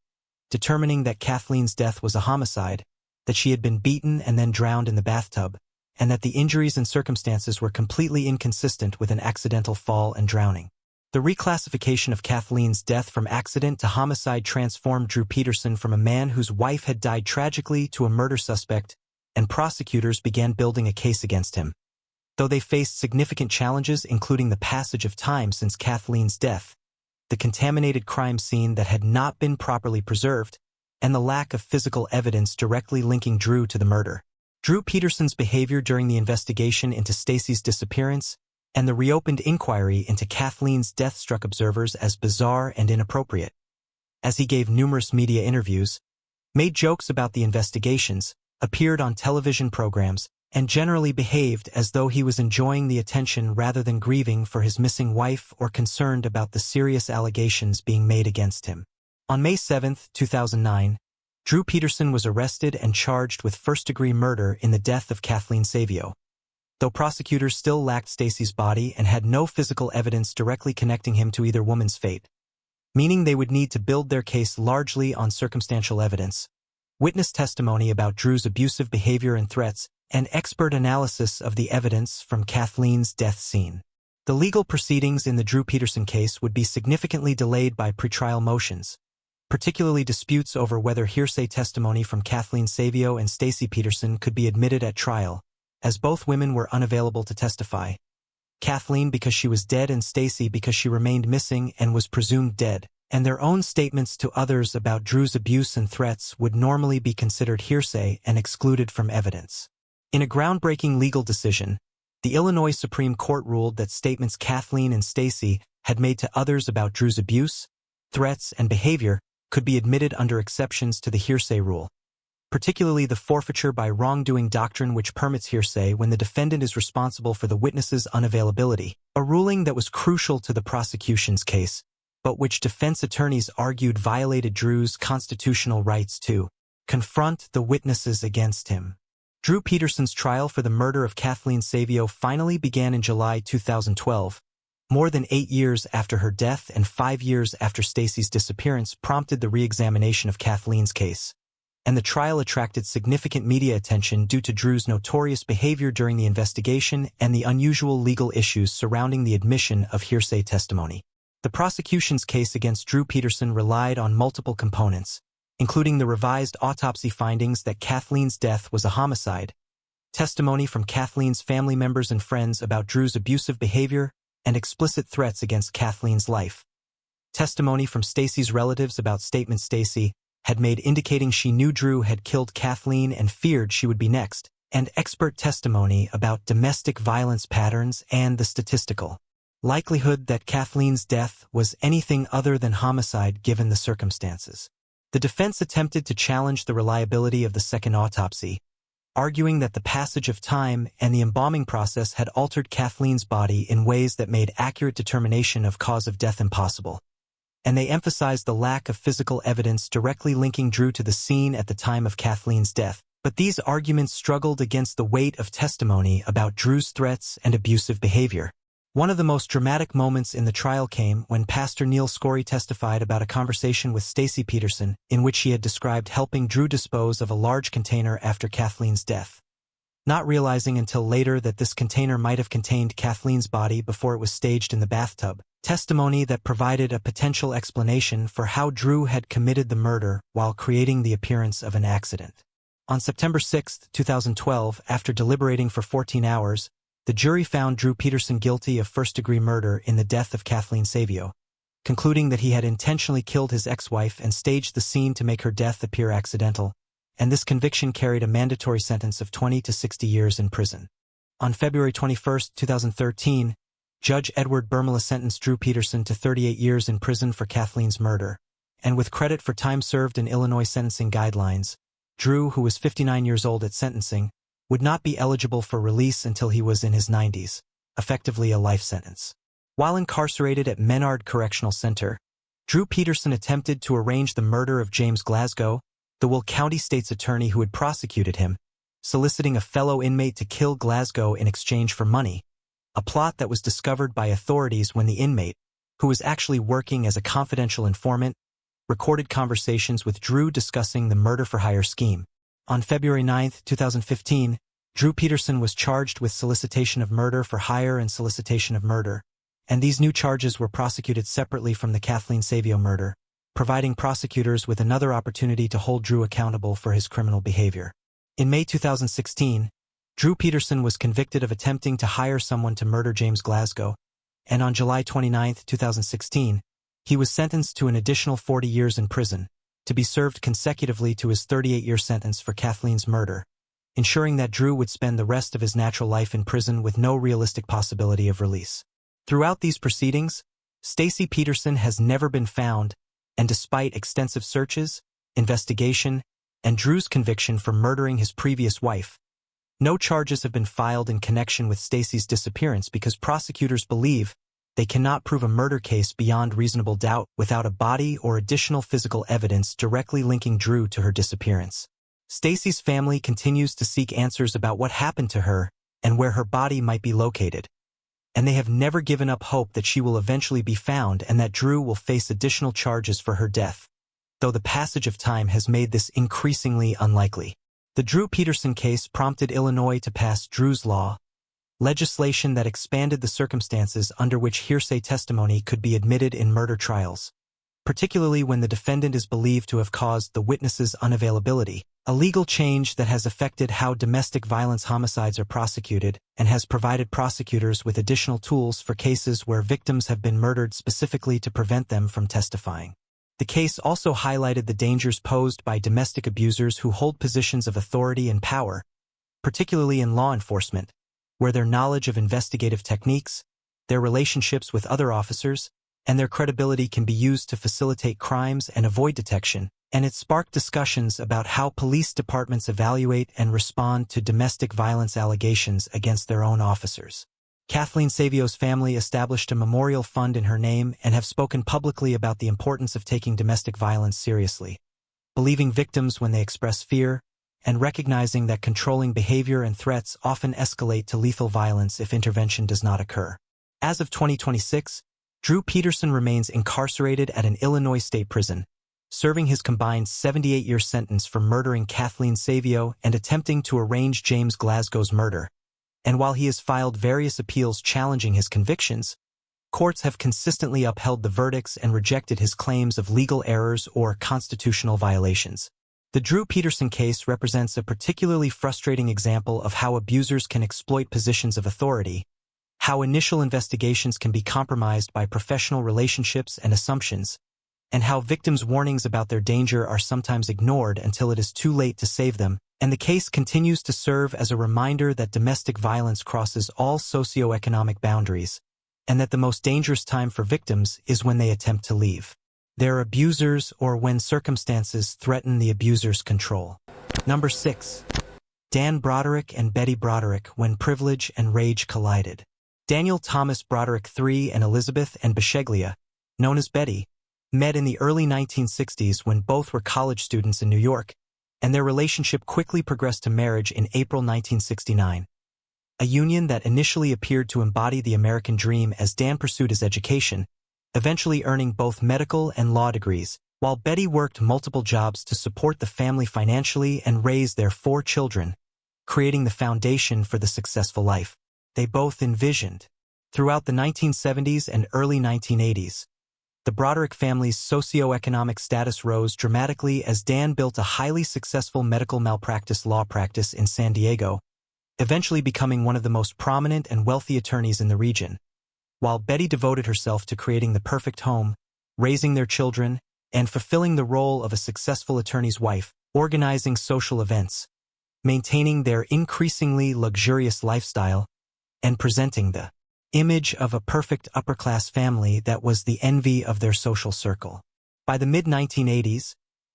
determining that Kathleen's death was a homicide, that she had been beaten and then drowned in the bathtub, and that the injuries and circumstances were completely inconsistent with an accidental fall and drowning. The reclassification of Kathleen's death from accident to homicide transformed Drew Peterson from a man whose wife had died tragically to a murder suspect, and prosecutors began building a case against him. Though they faced significant challenges including the passage of time since Kathleen's death, the contaminated crime scene that had not been properly preserved, and the lack of physical evidence directly linking Drew to the murder. Drew Peterson's behavior during the investigation into Stacy's disappearance and the reopened inquiry into Kathleen's death struck observers as bizarre and inappropriate. As he gave numerous media interviews, made jokes about the investigations, appeared on television programs, and generally behaved as though he was enjoying the attention rather than grieving for his missing wife or concerned about the serious allegations being made against him. On May 7, 2009, Drew Peterson was arrested and charged with first-degree murder in the death of Kathleen Savio. Though prosecutors still lacked Stacy's body and had no physical evidence directly connecting him to either woman's fate, meaning they would need to build their case largely on circumstantial evidence, witness testimony about Drew's abusive behavior and threats, and expert analysis of the evidence from Kathleen's death scene. The legal proceedings in the Drew Peterson case would be significantly delayed by pretrial motions, particularly disputes over whether hearsay testimony from Kathleen Savio and Stacy Peterson could be admitted at trial, as both women were unavailable to testify. Kathleen because she was dead and Stacy because she remained missing and was presumed dead, and their own statements to others about Drew's abuse and threats would normally be considered hearsay and excluded from evidence. In a groundbreaking legal decision, the Illinois Supreme Court ruled that statements Kathleen and Stacy had made to others about Drew's abuse, threats, and behavior could be admitted under exceptions to the hearsay rule, particularly the forfeiture by wrongdoing doctrine which permits hearsay when the defendant is responsible for the witness's unavailability, a ruling that was crucial to the prosecution's case, but which defense attorneys argued violated Drew's constitutional rights to confront the witnesses against him. Drew Peterson's trial for the murder of Kathleen Savio finally began in July 2012. More than 8 years after her death and 5 years after Stacey's disappearance prompted the re-examination of Kathleen's case. And the trial attracted significant media attention due to Drew's notorious behavior during the investigation and the unusual legal issues surrounding the admission of hearsay testimony. The prosecution's case against Drew Peterson relied on multiple components, including the revised autopsy findings that Kathleen's death was a homicide, testimony from Kathleen's family members and friends about Drew's abusive behavior, and explicit threats against Kathleen's life. Testimony from Stacey's relatives about statements Stacey had made indicating she knew Drew had killed Kathleen and feared she would be next, and expert testimony about domestic violence patterns and the statistical likelihood that Kathleen's death was anything other than homicide given the circumstances. The defense attempted to challenge the reliability of the second autopsy, arguing that the passage of time and the embalming process had altered Kathleen's body in ways that made accurate determination of cause of death impossible. And they emphasized the lack of physical evidence directly linking Drew to the scene at the time of Kathleen's death. But these arguments struggled against the weight of testimony about Drew's threats and abusive behavior. One of the most dramatic moments in the trial came when Pastor Neil Scorey testified about a conversation with Stacey Peterson in which he had described helping Drew dispose of a large container after Kathleen's death, not realizing until later that this container might have contained Kathleen's body before it was staged in the bathtub, testimony that provided a potential explanation for how Drew had committed the murder while creating the appearance of an accident. On September 6, 2012, after deliberating for 14 hours, the jury found Drew Peterson guilty of first-degree murder in the death of Kathleen Savio, concluding that he had intentionally killed his ex-wife and staged the scene to make her death appear accidental, and this conviction carried a mandatory sentence of 20 to 60 years in prison. On February 21, 2013, Judge Edward Burmala sentenced Drew Peterson to 38 years in prison for Kathleen's murder, and with credit for time served in Illinois sentencing guidelines, Drew, who was 59 years old at sentencing, would not be eligible for release until he was in his 90s, effectively a life sentence. While incarcerated at Menard Correctional Center, Drew Peterson attempted to arrange the murder of James Glasgow, the Will County State's attorney who had prosecuted him, soliciting a fellow inmate to kill Glasgow in exchange for money, a plot that was discovered by authorities when the inmate, who was actually working as a confidential informant, recorded conversations with Drew discussing the murder-for-hire scheme. On February 9, 2015, Drew Peterson was charged with solicitation of murder for hire and solicitation of murder, and these new charges were prosecuted separately from the Kathleen Savio murder, providing prosecutors with another opportunity to hold Drew accountable for his criminal behavior. In May 2016, Drew Peterson was convicted of attempting to hire someone to murder James Glasgow, and on July 29, 2016, he was sentenced to an additional 40 years in prison, to be served consecutively to his 38-year sentence for Kathleen's murder, ensuring that Drew would spend the rest of his natural life in prison with no realistic possibility of release. Throughout these proceedings, Stacey Peterson has never been found, and despite extensive searches, investigation, and Drew's conviction for murdering his previous wife, no charges have been filed in connection with Stacey's disappearance because prosecutors believe they cannot prove a murder case beyond reasonable doubt without a body or additional physical evidence directly linking Drew to her disappearance. Stacey's family continues to seek answers about what happened to her and where her body might be located, and they have never given up hope that she will eventually be found and that Drew will face additional charges for her death, though the passage of time has made this increasingly unlikely. The Drew Peterson case prompted Illinois to pass Drew's Law, legislation that expanded the circumstances under which hearsay testimony could be admitted in murder trials, particularly when the defendant is believed to have caused the witness's unavailability, a legal change that has affected how domestic violence homicides are prosecuted and has provided prosecutors with additional tools for cases where victims have been murdered specifically to prevent them from testifying. The case also highlighted the dangers posed by domestic abusers who hold positions of authority and power, particularly in law enforcement, where their knowledge of investigative techniques, their relationships with other officers, and their credibility can be used to facilitate crimes and avoid detection, and it sparked discussions about how police departments evaluate and respond to domestic violence allegations against their own officers. Kathleen Savio's family established a memorial fund in her name and have spoken publicly about the importance of taking domestic violence seriously, believing victims when they express fear, and recognizing that controlling behavior and threats often escalate to lethal violence if intervention does not occur. As of 2026, Drew Peterson remains incarcerated at an Illinois state prison, serving his combined 78-year sentence for murdering Kathleen Savio and attempting to arrange James Glasgow's murder. And while he has filed various appeals challenging his convictions, courts have consistently upheld the verdicts and rejected his claims of legal errors or constitutional violations. The Drew Peterson case represents a particularly frustrating example of how abusers can exploit positions of authority, how initial investigations can be compromised by professional relationships and assumptions, and how victims' warnings about their danger are sometimes ignored until it is too late to save them. And the case continues to serve as a reminder that domestic violence crosses all socioeconomic boundaries, and that the most dangerous time for victims is when they attempt to leave their abusers or when circumstances threaten the abuser's control. Number 6. Dan Broderick and Betty Broderick when privilege and rage collided. Daniel Thomas Broderick III and Elizabeth and Basheglia, known as Betty, met in the early 1960s when both were college students in New York, and their relationship quickly progressed to marriage in April 1969. A union that initially appeared to embody the American dream as Dan pursued his education, eventually earning both medical and law degrees, while Betty worked multiple jobs to support the family financially and raise their 4 children, creating the foundation for the successful life they both envisioned. Throughout the 1970s and early 1980s, the Broderick family's socioeconomic status rose dramatically as Dan built a highly successful medical malpractice law practice in San Diego, eventually becoming one of the most prominent and wealthy attorneys in the region, while Betty devoted herself to creating the perfect home, raising their children, and fulfilling the role of a successful attorney's wife, organizing social events, maintaining their increasingly luxurious lifestyle, and presenting the image of a perfect upper-class family that was the envy of their social circle. By the mid-1980s,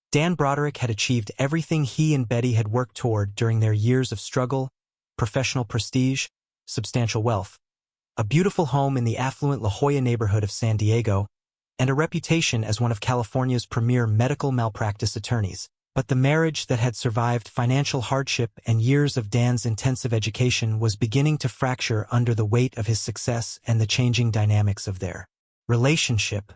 Dan Broderick had achieved everything he and Betty had worked toward during their years of struggle: professional prestige, substantial wealth, a beautiful home in the affluent La Jolla neighborhood of San Diego, and a reputation as one of California's premier medical malpractice attorneys. But the marriage that had survived financial hardship and years of Dan's intensive education was beginning to fracture under the weight of his success and the changing dynamics of their relationship.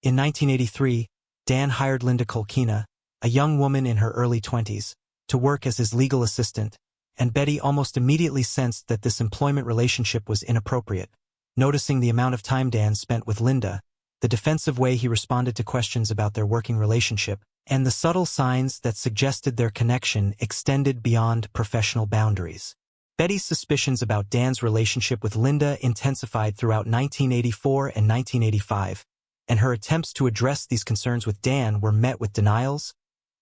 In 1983, Dan hired Linda Kolkina, a young woman in her early 20s, to work as his legal assistant, and Betty almost immediately sensed that this employment relationship was inappropriate. Noticing the amount of time Dan spent with Linda, the defensive way he responded to questions about their working relationship, and the subtle signs that suggested their connection extended beyond professional boundaries. Betty's suspicions about Dan's relationship with Linda intensified throughout 1984 and 1985, and her attempts to address these concerns with Dan were met with denials,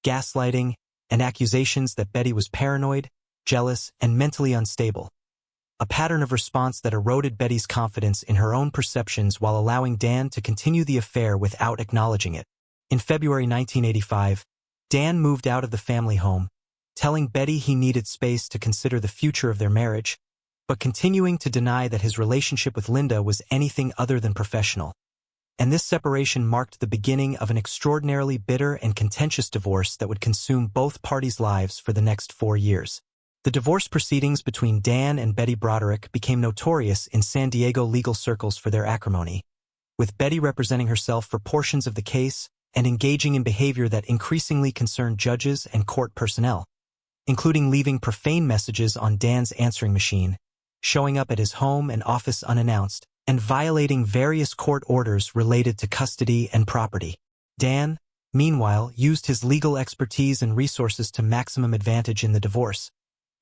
gaslighting, and accusations that Betty was paranoid, jealous, and mentally unstable, a pattern of response that eroded Betty's confidence in her own perceptions while allowing Dan to continue the affair without acknowledging it. In February 1985, Dan moved out of the family home, telling Betty he needed space to consider the future of their marriage, but continuing to deny that his relationship with Linda was anything other than professional. And this separation marked the beginning of an extraordinarily bitter and contentious divorce that would consume both parties' lives for the next 4 years. The divorce proceedings between Dan and Betty Broderick became notorious in San Diego legal circles for their acrimony, with Betty representing herself for portions of the case and engaging in behavior that increasingly concerned judges and court personnel, including leaving profane messages on Dan's answering machine, showing up at his home and office unannounced, and violating various court orders related to custody and property. Dan, meanwhile, used his legal expertise and resources to maximum advantage in the divorce,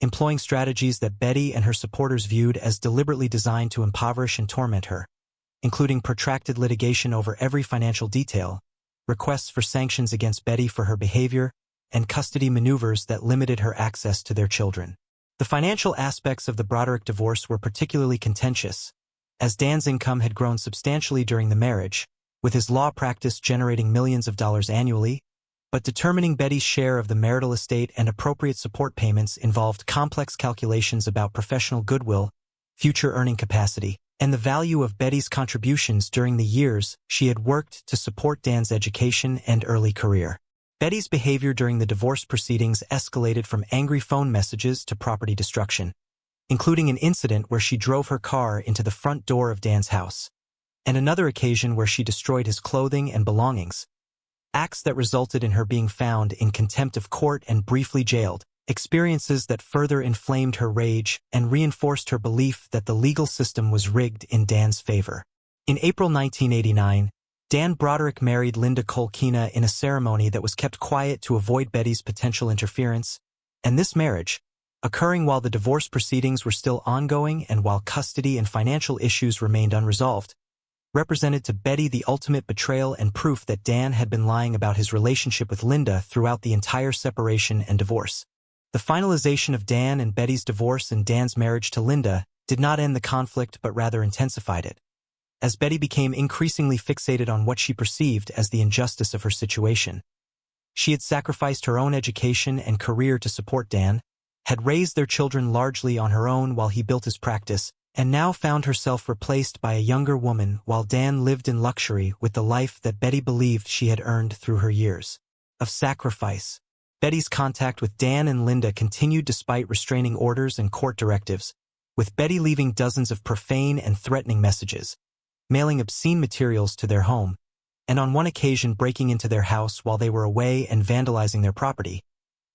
employing strategies that Betty and her supporters viewed as deliberately designed to impoverish and torment her, including protracted litigation over every financial detail, requests for sanctions against Betty for her behavior, and custody maneuvers that limited her access to their children. The financial aspects of the Broderick divorce were particularly contentious, as Dan's income had grown substantially during the marriage, with his law practice generating millions of dollars annually, but determining Betty's share of the marital estate and appropriate support payments involved complex calculations about professional goodwill, future earning capacity, and the value of Betty's contributions during the years she had worked to support Dan's education and early career. Betty's behavior during the divorce proceedings escalated from angry phone messages to property destruction, including an incident where she drove her car into the front door of Dan's house, and another occasion where she destroyed his clothing and belongings, acts that resulted in her being found in contempt of court and briefly jailed, experiences that further inflamed her rage and reinforced her belief that the legal system was rigged in Dan's favor. In April 1989, Dan Broderick married Linda Kolkina in a ceremony that was kept quiet to avoid Betty's potential interference, and this marriage, occurring while the divorce proceedings were still ongoing and while custody and financial issues remained unresolved, represented to Betty the ultimate betrayal and proof that Dan had been lying about his relationship with Linda throughout the entire separation and divorce. The finalization of Dan and Betty's divorce and Dan's marriage to Linda did not end the conflict but rather intensified it, as Betty became increasingly fixated on what she perceived as the injustice of her situation. She had sacrificed her own education and career to support Dan, had raised their children largely on her own while he built his practice, and now found herself replaced by a younger woman while Dan lived in luxury with the life that Betty believed she had earned through her years of sacrifice. Betty's contact with Dan and Linda continued despite restraining orders and court directives, with Betty leaving dozens of profane and threatening messages, mailing obscene materials to their home, and on one occasion breaking into their house while they were away and vandalizing their property,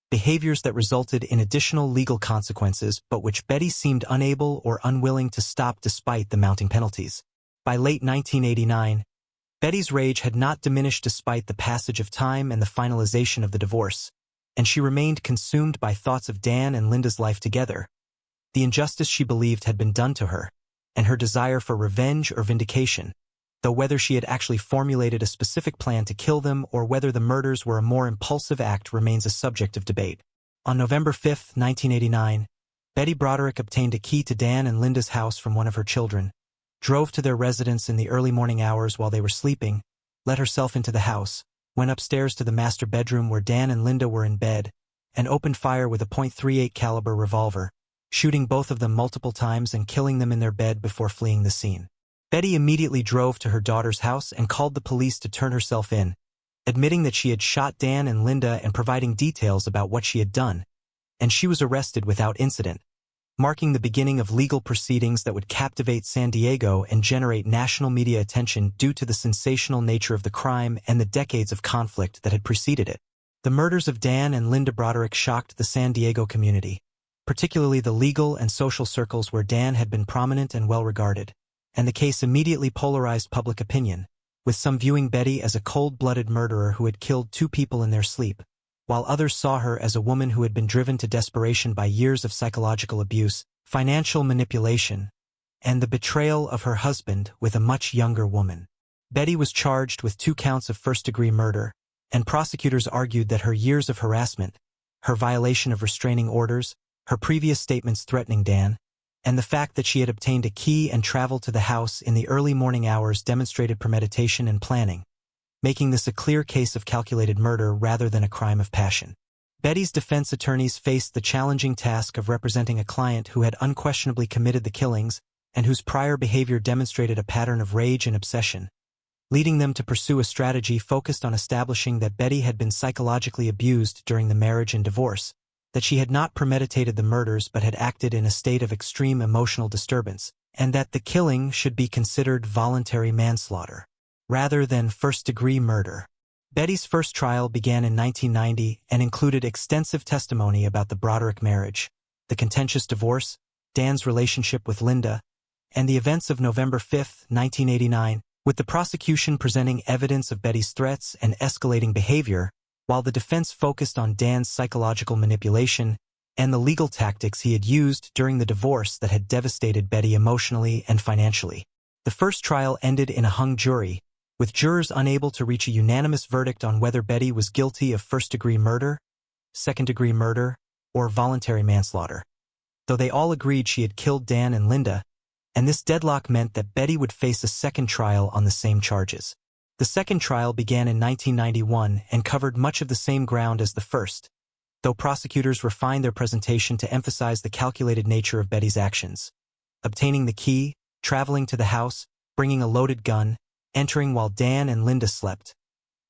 behaviors that resulted in additional legal consequences but which Betty seemed unable or unwilling to stop despite the mounting penalties. By late 1989, Betty's rage had not diminished despite the passage of time and the finalization of the divorce, and she remained consumed by thoughts of Dan and Linda's life together, the injustice she believed had been done to her, and her desire for revenge or vindication, though whether she had actually formulated a specific plan to kill them or whether the murders were a more impulsive act remains a subject of debate. On November 5, 1989, Betty Broderick obtained a key to Dan and Linda's house from one of her children, drove to their residence in the early morning hours while they were sleeping, let herself into the house, went upstairs to the master bedroom where Dan and Linda were in bed, and opened fire with a .38 caliber revolver, shooting both of them multiple times and killing them in their bed before fleeing the scene. Betty immediately drove to her daughter's house and called the police to turn herself in, admitting that she had shot Dan and Linda and providing details about what she had done, and she was arrested without incident, marking the beginning of legal proceedings that would captivate San Diego and generate national media attention due to the sensational nature of the crime and the decades of conflict that had preceded it. The murders of Dan and Linda Broderick shocked the San Diego community, particularly the legal and social circles where Dan had been prominent and well-regarded, and the case immediately polarized public opinion, with some viewing Betty as a cold-blooded murderer who had killed two people in their sleep, while others saw her as a woman who had been driven to desperation by years of psychological abuse, financial manipulation, and the betrayal of her husband with a much younger woman. Betty was charged with 2 counts of first-degree murder, and prosecutors argued that her years of harassment, her violation of restraining orders, her previous statements threatening Dan, and the fact that she had obtained a key and traveled to the house in the early morning hours demonstrated premeditation and planning, making this a clear case of calculated murder rather than a crime of passion. Betty's defense attorneys faced the challenging task of representing a client who had unquestionably committed the killings and whose prior behavior demonstrated a pattern of rage and obsession, leading them to pursue a strategy focused on establishing that Betty had been psychologically abused during the marriage and divorce, that she had not premeditated the murders but had acted in a state of extreme emotional disturbance, and that the killing should be considered voluntary manslaughter, rather than first-degree murder. Betty's first trial began in 1990 and included extensive testimony about the Broderick marriage, the contentious divorce, Dan's relationship with Linda, and the events of November 5, 1989, with the prosecution presenting evidence of Betty's threats and escalating behavior, while the defense focused on Dan's psychological manipulation and the legal tactics he had used during the divorce that had devastated Betty emotionally and financially. The first trial ended in a hung jury, with jurors unable to reach a unanimous verdict on whether Betty was guilty of first-degree murder, second-degree murder, or voluntary manslaughter, though they all agreed she had killed Dan and Linda, and this deadlock meant that Betty would face a second trial on the same charges. The second trial began in 1991 and covered much of the same ground as the first, though prosecutors refined their presentation to emphasize the calculated nature of Betty's actions. obtaining the key, traveling to the house, bringing a loaded gun, entering while Dan and Linda slept.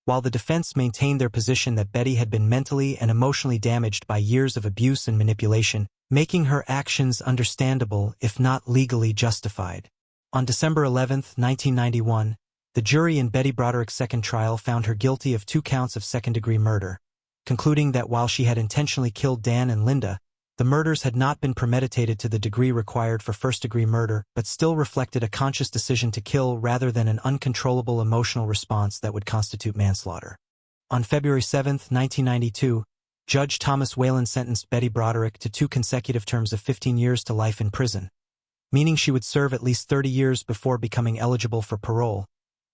While the defense maintained their position that Betty had been mentally and emotionally damaged by years of abuse and manipulation, making her actions understandable if not legally justified. On December 11, 1991, the jury in Betty Broderick's second trial found her guilty of 2 counts of second-degree murder, concluding that while she had intentionally killed Dan and Linda, the murders had not been premeditated to the degree required for first-degree murder but still reflected a conscious decision to kill rather than an uncontrollable emotional response that would constitute manslaughter. On February 7, 1992, Judge Thomas Whalen sentenced Betty Broderick to 2 consecutive terms of 15 years to life in prison, meaning she would serve at least 30 years before becoming eligible for parole,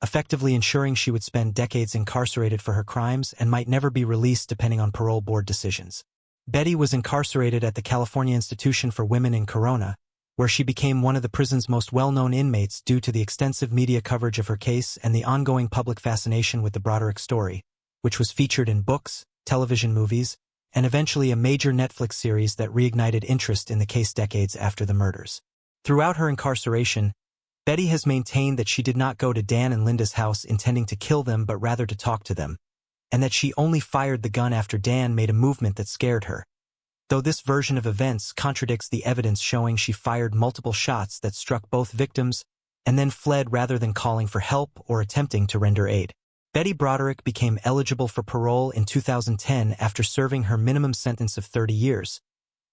effectively ensuring she would spend decades incarcerated for her crimes and might never be released depending on parole board decisions. Betty was incarcerated at the California Institution for Women in Corona, where she became one of the prison's most well-known inmates due to the extensive media coverage of her case and the ongoing public fascination with the Broderick story, which was featured in books, television movies, and eventually a major Netflix series that reignited interest in the case decades after the murders. Throughout her incarceration, Betty has maintained that she did not go to Dan and Linda's house intending to kill them but rather to talk to them, and that she only fired the gun after Dan made a movement that scared her. Though this version of events contradicts the evidence showing she fired multiple shots that struck both victims and then fled rather than calling for help or attempting to render aid. Betty Broderick became eligible for parole in 2010 after serving her minimum sentence of 30 years,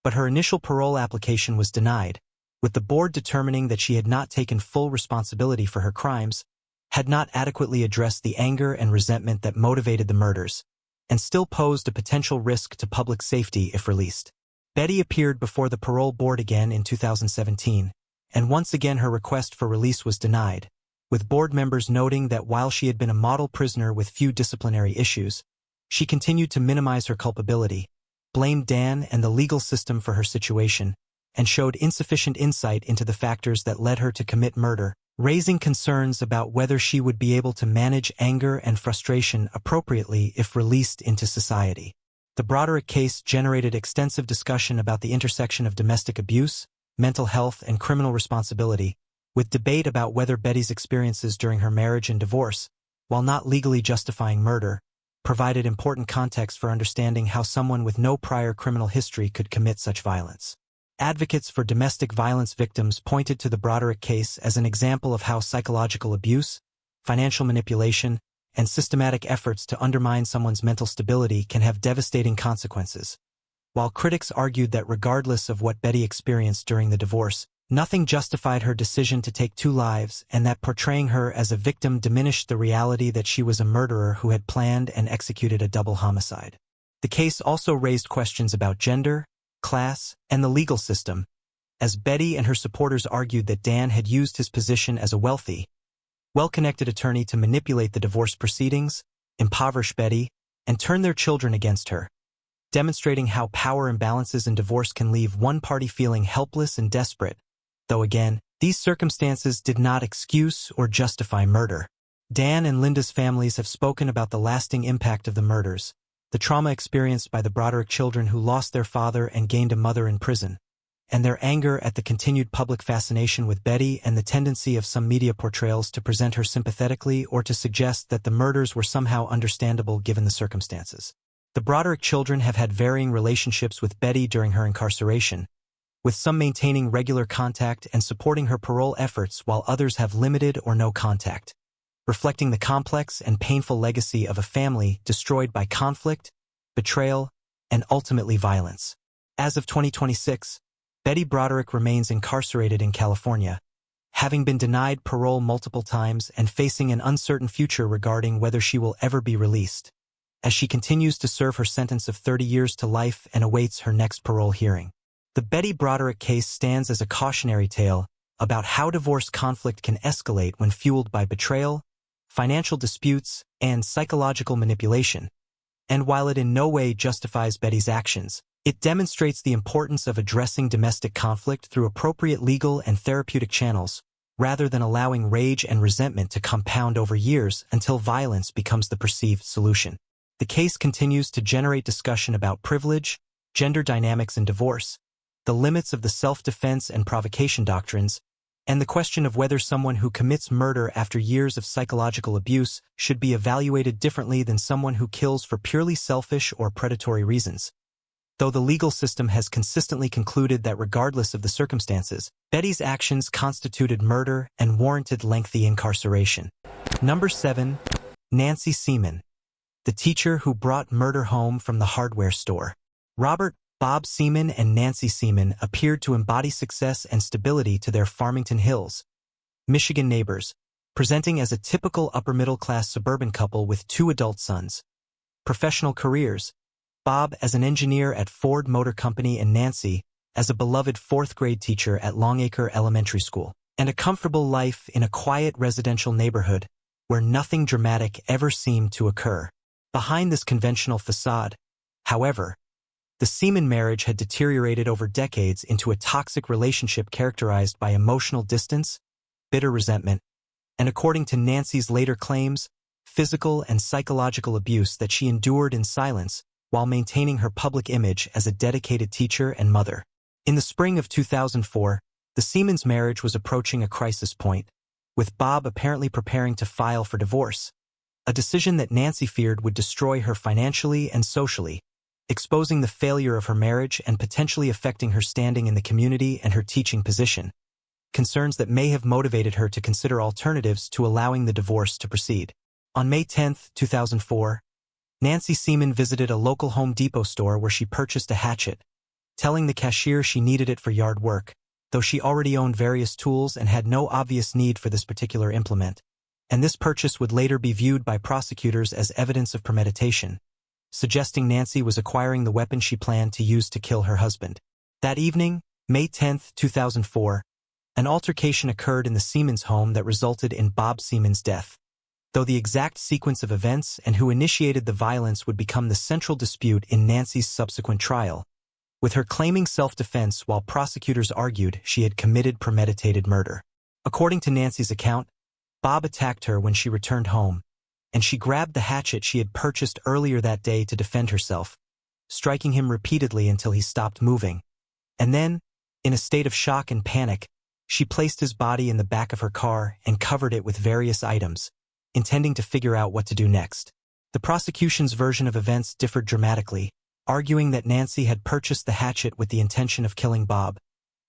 but her initial parole application was denied, with the board determining that she had not taken full responsibility for her crimes, had not adequately addressed the anger and resentment that motivated the murders, and still posed a potential risk to public safety if released. Betty appeared before the parole board again in 2017, and once again her request for release was denied, with board members noting that while she had been a model prisoner with few disciplinary issues, she continued to minimize her culpability, blamed Dan and the legal system for her situation, and showed insufficient insight into the factors that led her to commit murder, raising concerns about whether she would be able to manage anger and frustration appropriately if released into society. The Broderick case generated extensive discussion about the intersection of domestic abuse, mental health, and criminal responsibility, with debate about whether Betty's experiences during her marriage and divorce, while not legally justifying murder, provided important context for understanding how someone with no prior criminal history could commit such violence. Advocates for domestic violence victims pointed to the Broderick case as an example of how psychological abuse, financial manipulation, and systematic efforts to undermine someone's mental stability can have devastating consequences. While critics argued that regardless of what Betty experienced during the divorce, nothing justified her decision to take 2 lives and that portraying her as a victim diminished the reality that she was a murderer who had planned and executed a double homicide. The case also raised questions about gender, class, and the legal system, as Betty and her supporters argued that Dan had used his position as a wealthy, well-connected attorney to manipulate the divorce proceedings, impoverish Betty, and turn their children against her, demonstrating how power imbalances in divorce can leave one party feeling helpless and desperate, though again, these circumstances did not excuse or justify murder. Dan and Linda's families have spoken about the lasting impact of the murders, the trauma experienced by the Broderick children who lost their father and gained a mother in prison, and their anger at the continued public fascination with Betty and the tendency of some media portrayals to present her sympathetically or to suggest that the murders were somehow understandable given the circumstances. The Broderick children have had varying relationships with Betty during her incarceration, with some maintaining regular contact and supporting her parole efforts while others have limited or no contact, reflecting the complex and painful legacy of a family destroyed by conflict, betrayal, and ultimately violence. As of 2026, Betty Broderick remains incarcerated in California, having been denied parole multiple times and facing an uncertain future regarding whether she will ever be released, as she continues to serve her sentence of 30 years to life and awaits her next parole hearing. The Betty Broderick case stands as a cautionary tale about how divorce conflict can escalate when fueled by betrayal, financial disputes, and psychological manipulation, and while it in no way justifies Betty's actions, it demonstrates the importance of addressing domestic conflict through appropriate legal and therapeutic channels, rather than allowing rage and resentment to compound over years until violence becomes the perceived solution. The case continues to generate discussion about privilege, gender dynamics in divorce, the limits of the self-defense and provocation doctrines, and the question of whether someone who commits murder after years of psychological abuse should be evaluated differently than someone who kills for purely selfish or predatory reasons. Though the legal system has consistently concluded that regardless of the circumstances, Betty's actions constituted murder and warranted lengthy incarceration. Number 7. Nancy Seaman, the teacher who brought murder home from the hardware store. Robert Bob Seaman and Nancy Seaman appeared to embody success and stability to their Farmington Hills, Michigan neighbors, presenting as a typical upper-middle-class suburban couple with 2 adult sons. Professional careers: Bob as an engineer at Ford Motor Company and Nancy as a beloved 4th-grade teacher at Longacre Elementary School. And a comfortable life in a quiet residential neighborhood where nothing dramatic ever seemed to occur. Behind this conventional facade, however, the Seaman marriage had deteriorated over decades into a toxic relationship characterized by emotional distance, bitter resentment, and according to Nancy's later claims, physical and psychological abuse that she endured in silence while maintaining her public image as a dedicated teacher and mother. In the spring of 2004, the Seamans' marriage was approaching a crisis point, with Bob apparently preparing to file for divorce, a decision that Nancy feared would destroy her financially and socially, exposing the failure of her marriage and potentially affecting her standing in the community and her teaching position, concerns that may have motivated her to consider alternatives to allowing the divorce to proceed. On May 10, 2004, Nancy Seaman visited a local Home Depot store where she purchased a hatchet, telling the cashier she needed it for yard work, though she already owned various tools and had no obvious need for this particular implement, and this purchase would later be viewed by prosecutors as evidence of premeditation, suggesting Nancy was acquiring the weapon she planned to use to kill her husband. That evening, May 10, 2004, an altercation occurred in the Seamans' home that resulted in Bob Seaman's death, though the exact sequence of events and who initiated the violence would become the central dispute in Nancy's subsequent trial, with her claiming self-defense while prosecutors argued she had committed premeditated murder. According to Nancy's account, Bob attacked her when she returned home, and she grabbed the hatchet she had purchased earlier that day to defend herself, striking him repeatedly until he stopped moving. And then, in a state of shock and panic, she placed his body in the back of her car and covered it with various items, intending to figure out what to do next. The prosecution's version of events differed dramatically, arguing that Nancy had purchased the hatchet with the intention of killing Bob,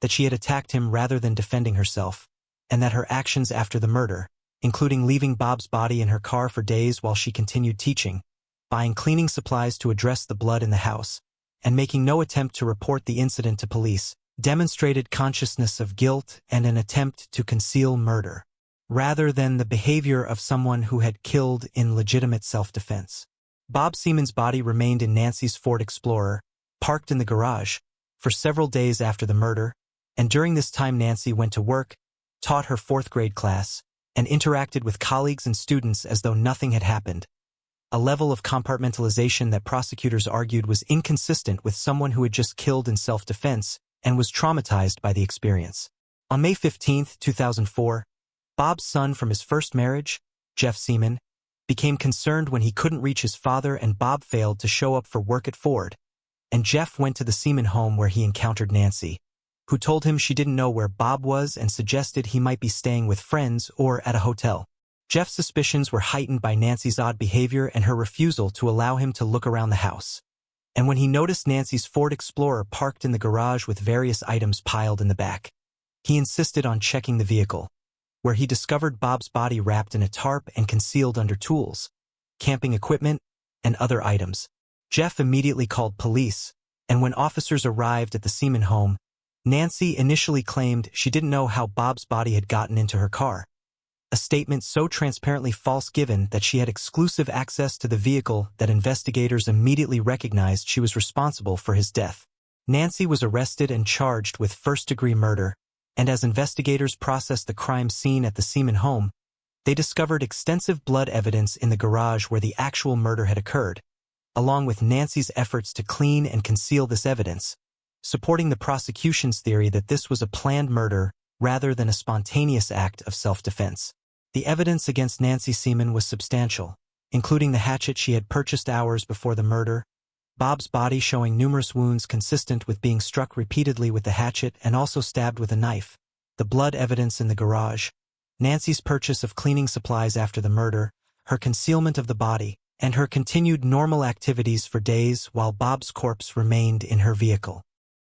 that she had attacked him rather than defending herself, and that her actions after the murder, including leaving Bob's body in her car for days while she continued teaching, buying cleaning supplies to address the blood in the house, and making no attempt to report the incident to police, demonstrated consciousness of guilt and an attempt to conceal murder, rather than the behavior of someone who had killed in legitimate self-defense. Bob Seaman's body remained in Nancy's Ford Explorer, parked in the garage, for several days after the murder, and during this time Nancy went to work, taught her 4th-grade class, and interacted with colleagues and students as though nothing had happened, a level of compartmentalization that prosecutors argued was inconsistent with someone who had just killed in self-defense and was traumatized by the experience. On May 15, 2004, Bob's son from his first marriage, Jeff Seaman, became concerned when he couldn't reach his father and Bob failed to show up for work at Ford, and Jeff went to the Seaman home where he encountered Nancy, who told him she didn't know where Bob was and suggested he might be staying with friends or at a hotel. Jeff's suspicions were heightened by Nancy's odd behavior and her refusal to allow him to look around the house. And when he noticed Nancy's Ford Explorer parked in the garage with various items piled in the back, he insisted on checking the vehicle, where he discovered Bob's body wrapped in a tarp and concealed under tools, camping equipment, and other items. Jeff immediately called police, and when officers arrived at the Seaman home, Nancy initially claimed she didn't know how Bob's body had gotten into her car, a statement so transparently false given that she had exclusive access to the vehicle that investigators immediately recognized she was responsible for his death. Nancy was arrested and charged with first-degree murder, and as investigators processed the crime scene at the Seaman home, they discovered extensive blood evidence in the garage where the actual murder had occurred, along with Nancy's efforts to clean and conceal this evidence, supporting the prosecution's theory that this was a planned murder rather than a spontaneous act of self-defense. The evidence against Nancy Seaman was substantial, including the hatchet she had purchased hours before the murder, Bob's body showing numerous wounds consistent with being struck repeatedly with the hatchet and also stabbed with a knife, the blood evidence in the garage, Nancy's purchase of cleaning supplies after the murder, her concealment of the body, and her continued normal activities for days while Bob's corpse remained in her vehicle.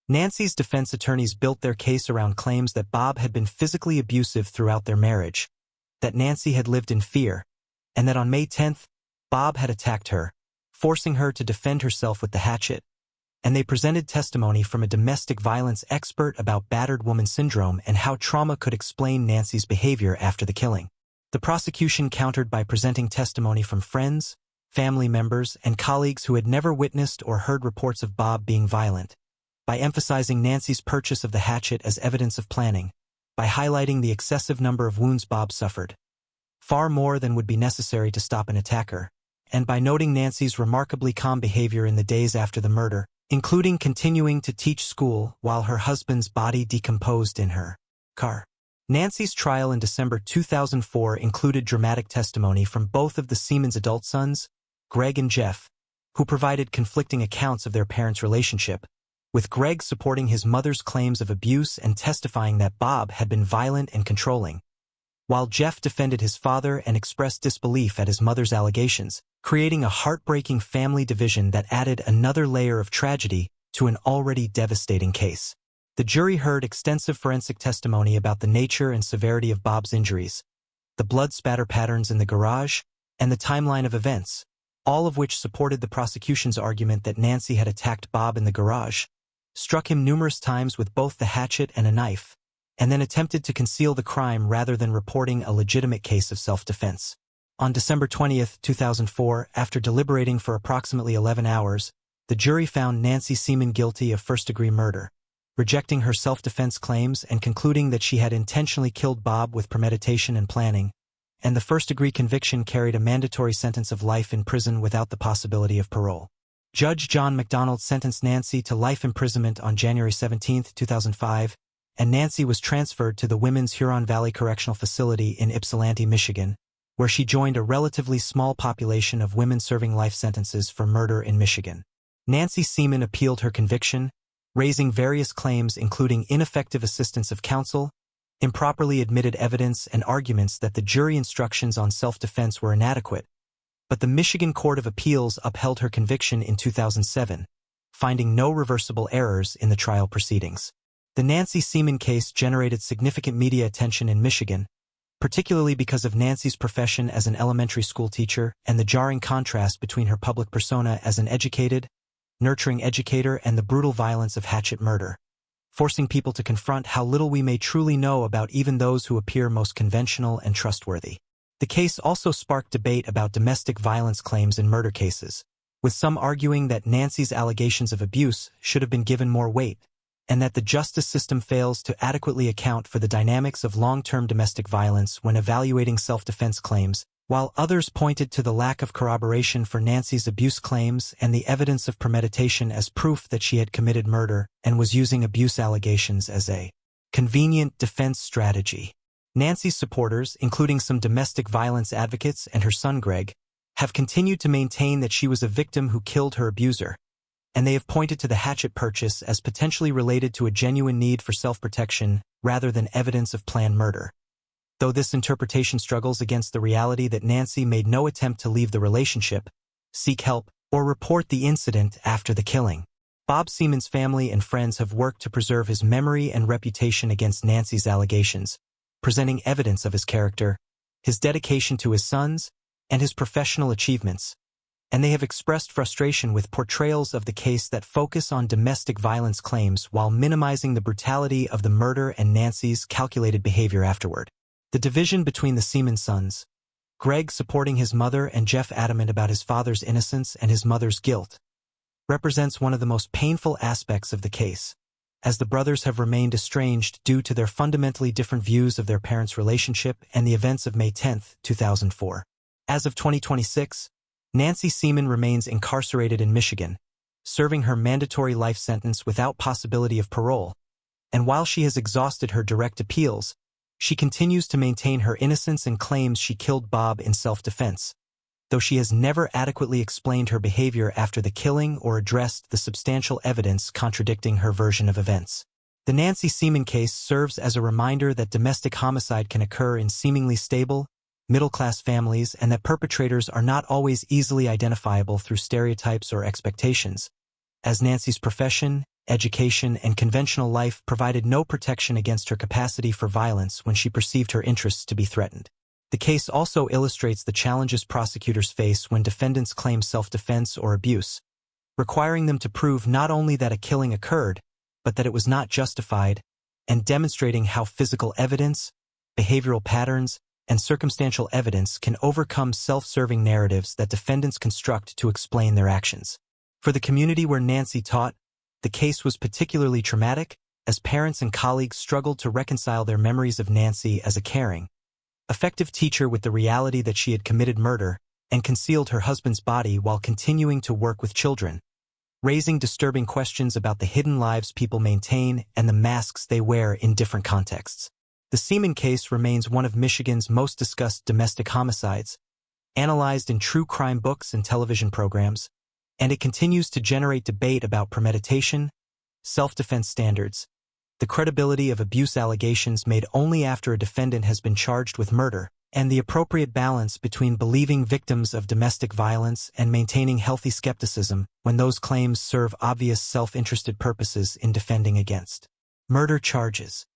Nancy's defense attorneys built their case around claims that Bob had been physically abusive throughout their marriage, that Nancy had lived in fear, and that on May 10th, Bob had attacked her, forcing her to defend herself with the hatchet, and they presented testimony from a domestic violence expert about battered woman syndrome and how trauma could explain Nancy's behavior after the killing. The prosecution countered by presenting testimony from friends, family members, and colleagues who had never witnessed or heard reports of Bob being violent, by emphasizing Nancy's purchase of the hatchet as evidence of planning, by highlighting the excessive number of wounds Bob suffered, far more than would be necessary to stop an attacker, and by noting Nancy's remarkably calm behavior in the days after the murder, including continuing to teach school while her husband's body decomposed in her car. Nancy's trial in December 2004 included dramatic testimony from both of the Seaman's adult sons, Greg and Jeff, who provided conflicting accounts of their parents' relationship, with Greg supporting his mother's claims of abuse and testifying that Bob had been violent and controlling, while Jeff defended his father and expressed disbelief at his mother's allegations, creating a heartbreaking family division that added another layer of tragedy to an already devastating case. The jury heard extensive forensic testimony about the nature and severity of Bob's injuries, the blood spatter patterns in the garage, and the timeline of events, all of which supported the prosecution's argument that Nancy had attacked Bob in the garage, struck him numerous times with both the hatchet and a knife, and then attempted to conceal the crime rather than reporting a legitimate case of self-defense. On December 20, 2004, after deliberating for approximately 11 hours, the jury found Nancy Seaman guilty of first-degree murder, rejecting her self-defense claims and concluding that she had intentionally killed Bob with premeditation and planning, and the first-degree conviction carried a mandatory sentence of life in prison without the possibility of parole. Judge John McDonald sentenced Nancy to life imprisonment on January 17, 2005, and Nancy was transferred to the Women's Huron Valley Correctional Facility in Ypsilanti, Michigan, where she joined a relatively small population of women serving life sentences for murder in Michigan. Nancy Seaman appealed her conviction, raising various claims including ineffective assistance of counsel, improperly admitted evidence, and arguments that the jury instructions on self-defense were inadequate, but the Michigan Court of Appeals upheld her conviction in 2007, finding no reversible errors in the trial proceedings. The Nancy Seaman case generated significant media attention in Michigan, particularly because of Nancy's profession as an elementary school teacher and the jarring contrast between her public persona as an educated, nurturing educator and the brutal violence of hatchet murder, forcing people to confront how little we may truly know about even those who appear most conventional and trustworthy. The case also sparked debate about domestic violence claims in murder cases, with some arguing that Nancy's allegations of abuse should have been given more weight, and that the justice system fails to adequately account for the dynamics of long-term domestic violence when evaluating self-defense claims, while others pointed to the lack of corroboration for Nancy's abuse claims and the evidence of premeditation as proof that she had committed murder and was using abuse allegations as a convenient defense strategy. Nancy's supporters, including some domestic violence advocates and her son Greg, have continued to maintain that she was a victim who killed her abuser, and they have pointed to the hatchet purchase as potentially related to a genuine need for self-protection rather than evidence of planned murder. Though this interpretation struggles against the reality that Nancy made no attempt to leave the relationship, seek help, or report the incident after the killing. Bob Seaman's family and friends have worked to preserve his memory and reputation against Nancy's allegations, presenting evidence of his character, his dedication to his sons, and his professional achievements, and they have expressed frustration with portrayals of the case that focus on domestic violence claims while minimizing the brutality of the murder and Nancy's calculated behavior afterward. The division between the Seaman sons, Greg supporting his mother and Jeff adamant about his father's innocence and his mother's guilt, represents one of the most painful aspects of the case, as the brothers have remained estranged due to their fundamentally different views of their parents' relationship and the events of May 10, 2004. As of 2026, Nancy Seaman remains incarcerated in Michigan, serving her mandatory life sentence without possibility of parole, and while she has exhausted her direct appeals, she continues to maintain her innocence and claims she killed Bob in self-defense, though she has never adequately explained her behavior after the killing or addressed the substantial evidence contradicting her version of events. The Nancy Seaman case serves as a reminder that domestic homicide can occur in seemingly stable, middle-class families and that perpetrators are not always easily identifiable through stereotypes or expectations, as Nancy's profession, education, and conventional life provided no protection against her capacity for violence when she perceived her interests to be threatened. The case also illustrates the challenges prosecutors face when defendants claim self-defense or abuse, requiring them to prove not only that a killing occurred, but that it was not justified, and demonstrating how physical evidence, behavioral patterns, and circumstantial evidence can overcome self-serving narratives that defendants construct to explain their actions. For the community where Nancy taught, the case was particularly traumatic, as parents and colleagues struggled to reconcile their memories of Nancy as a caring, effective teacher with the reality that she had committed murder and concealed her husband's body while continuing to work with children, raising disturbing questions about the hidden lives people maintain and the masks they wear in different contexts. The Seaman case remains one of Michigan's most discussed domestic homicides, analyzed in true crime books and television programs, and it continues to generate debate about premeditation, self-defense standards, the credibility of abuse allegations made only after a defendant has been charged with murder, and the appropriate balance between believing victims of domestic violence and maintaining healthy skepticism when those claims serve obvious self-interested purposes in defending against murder charges.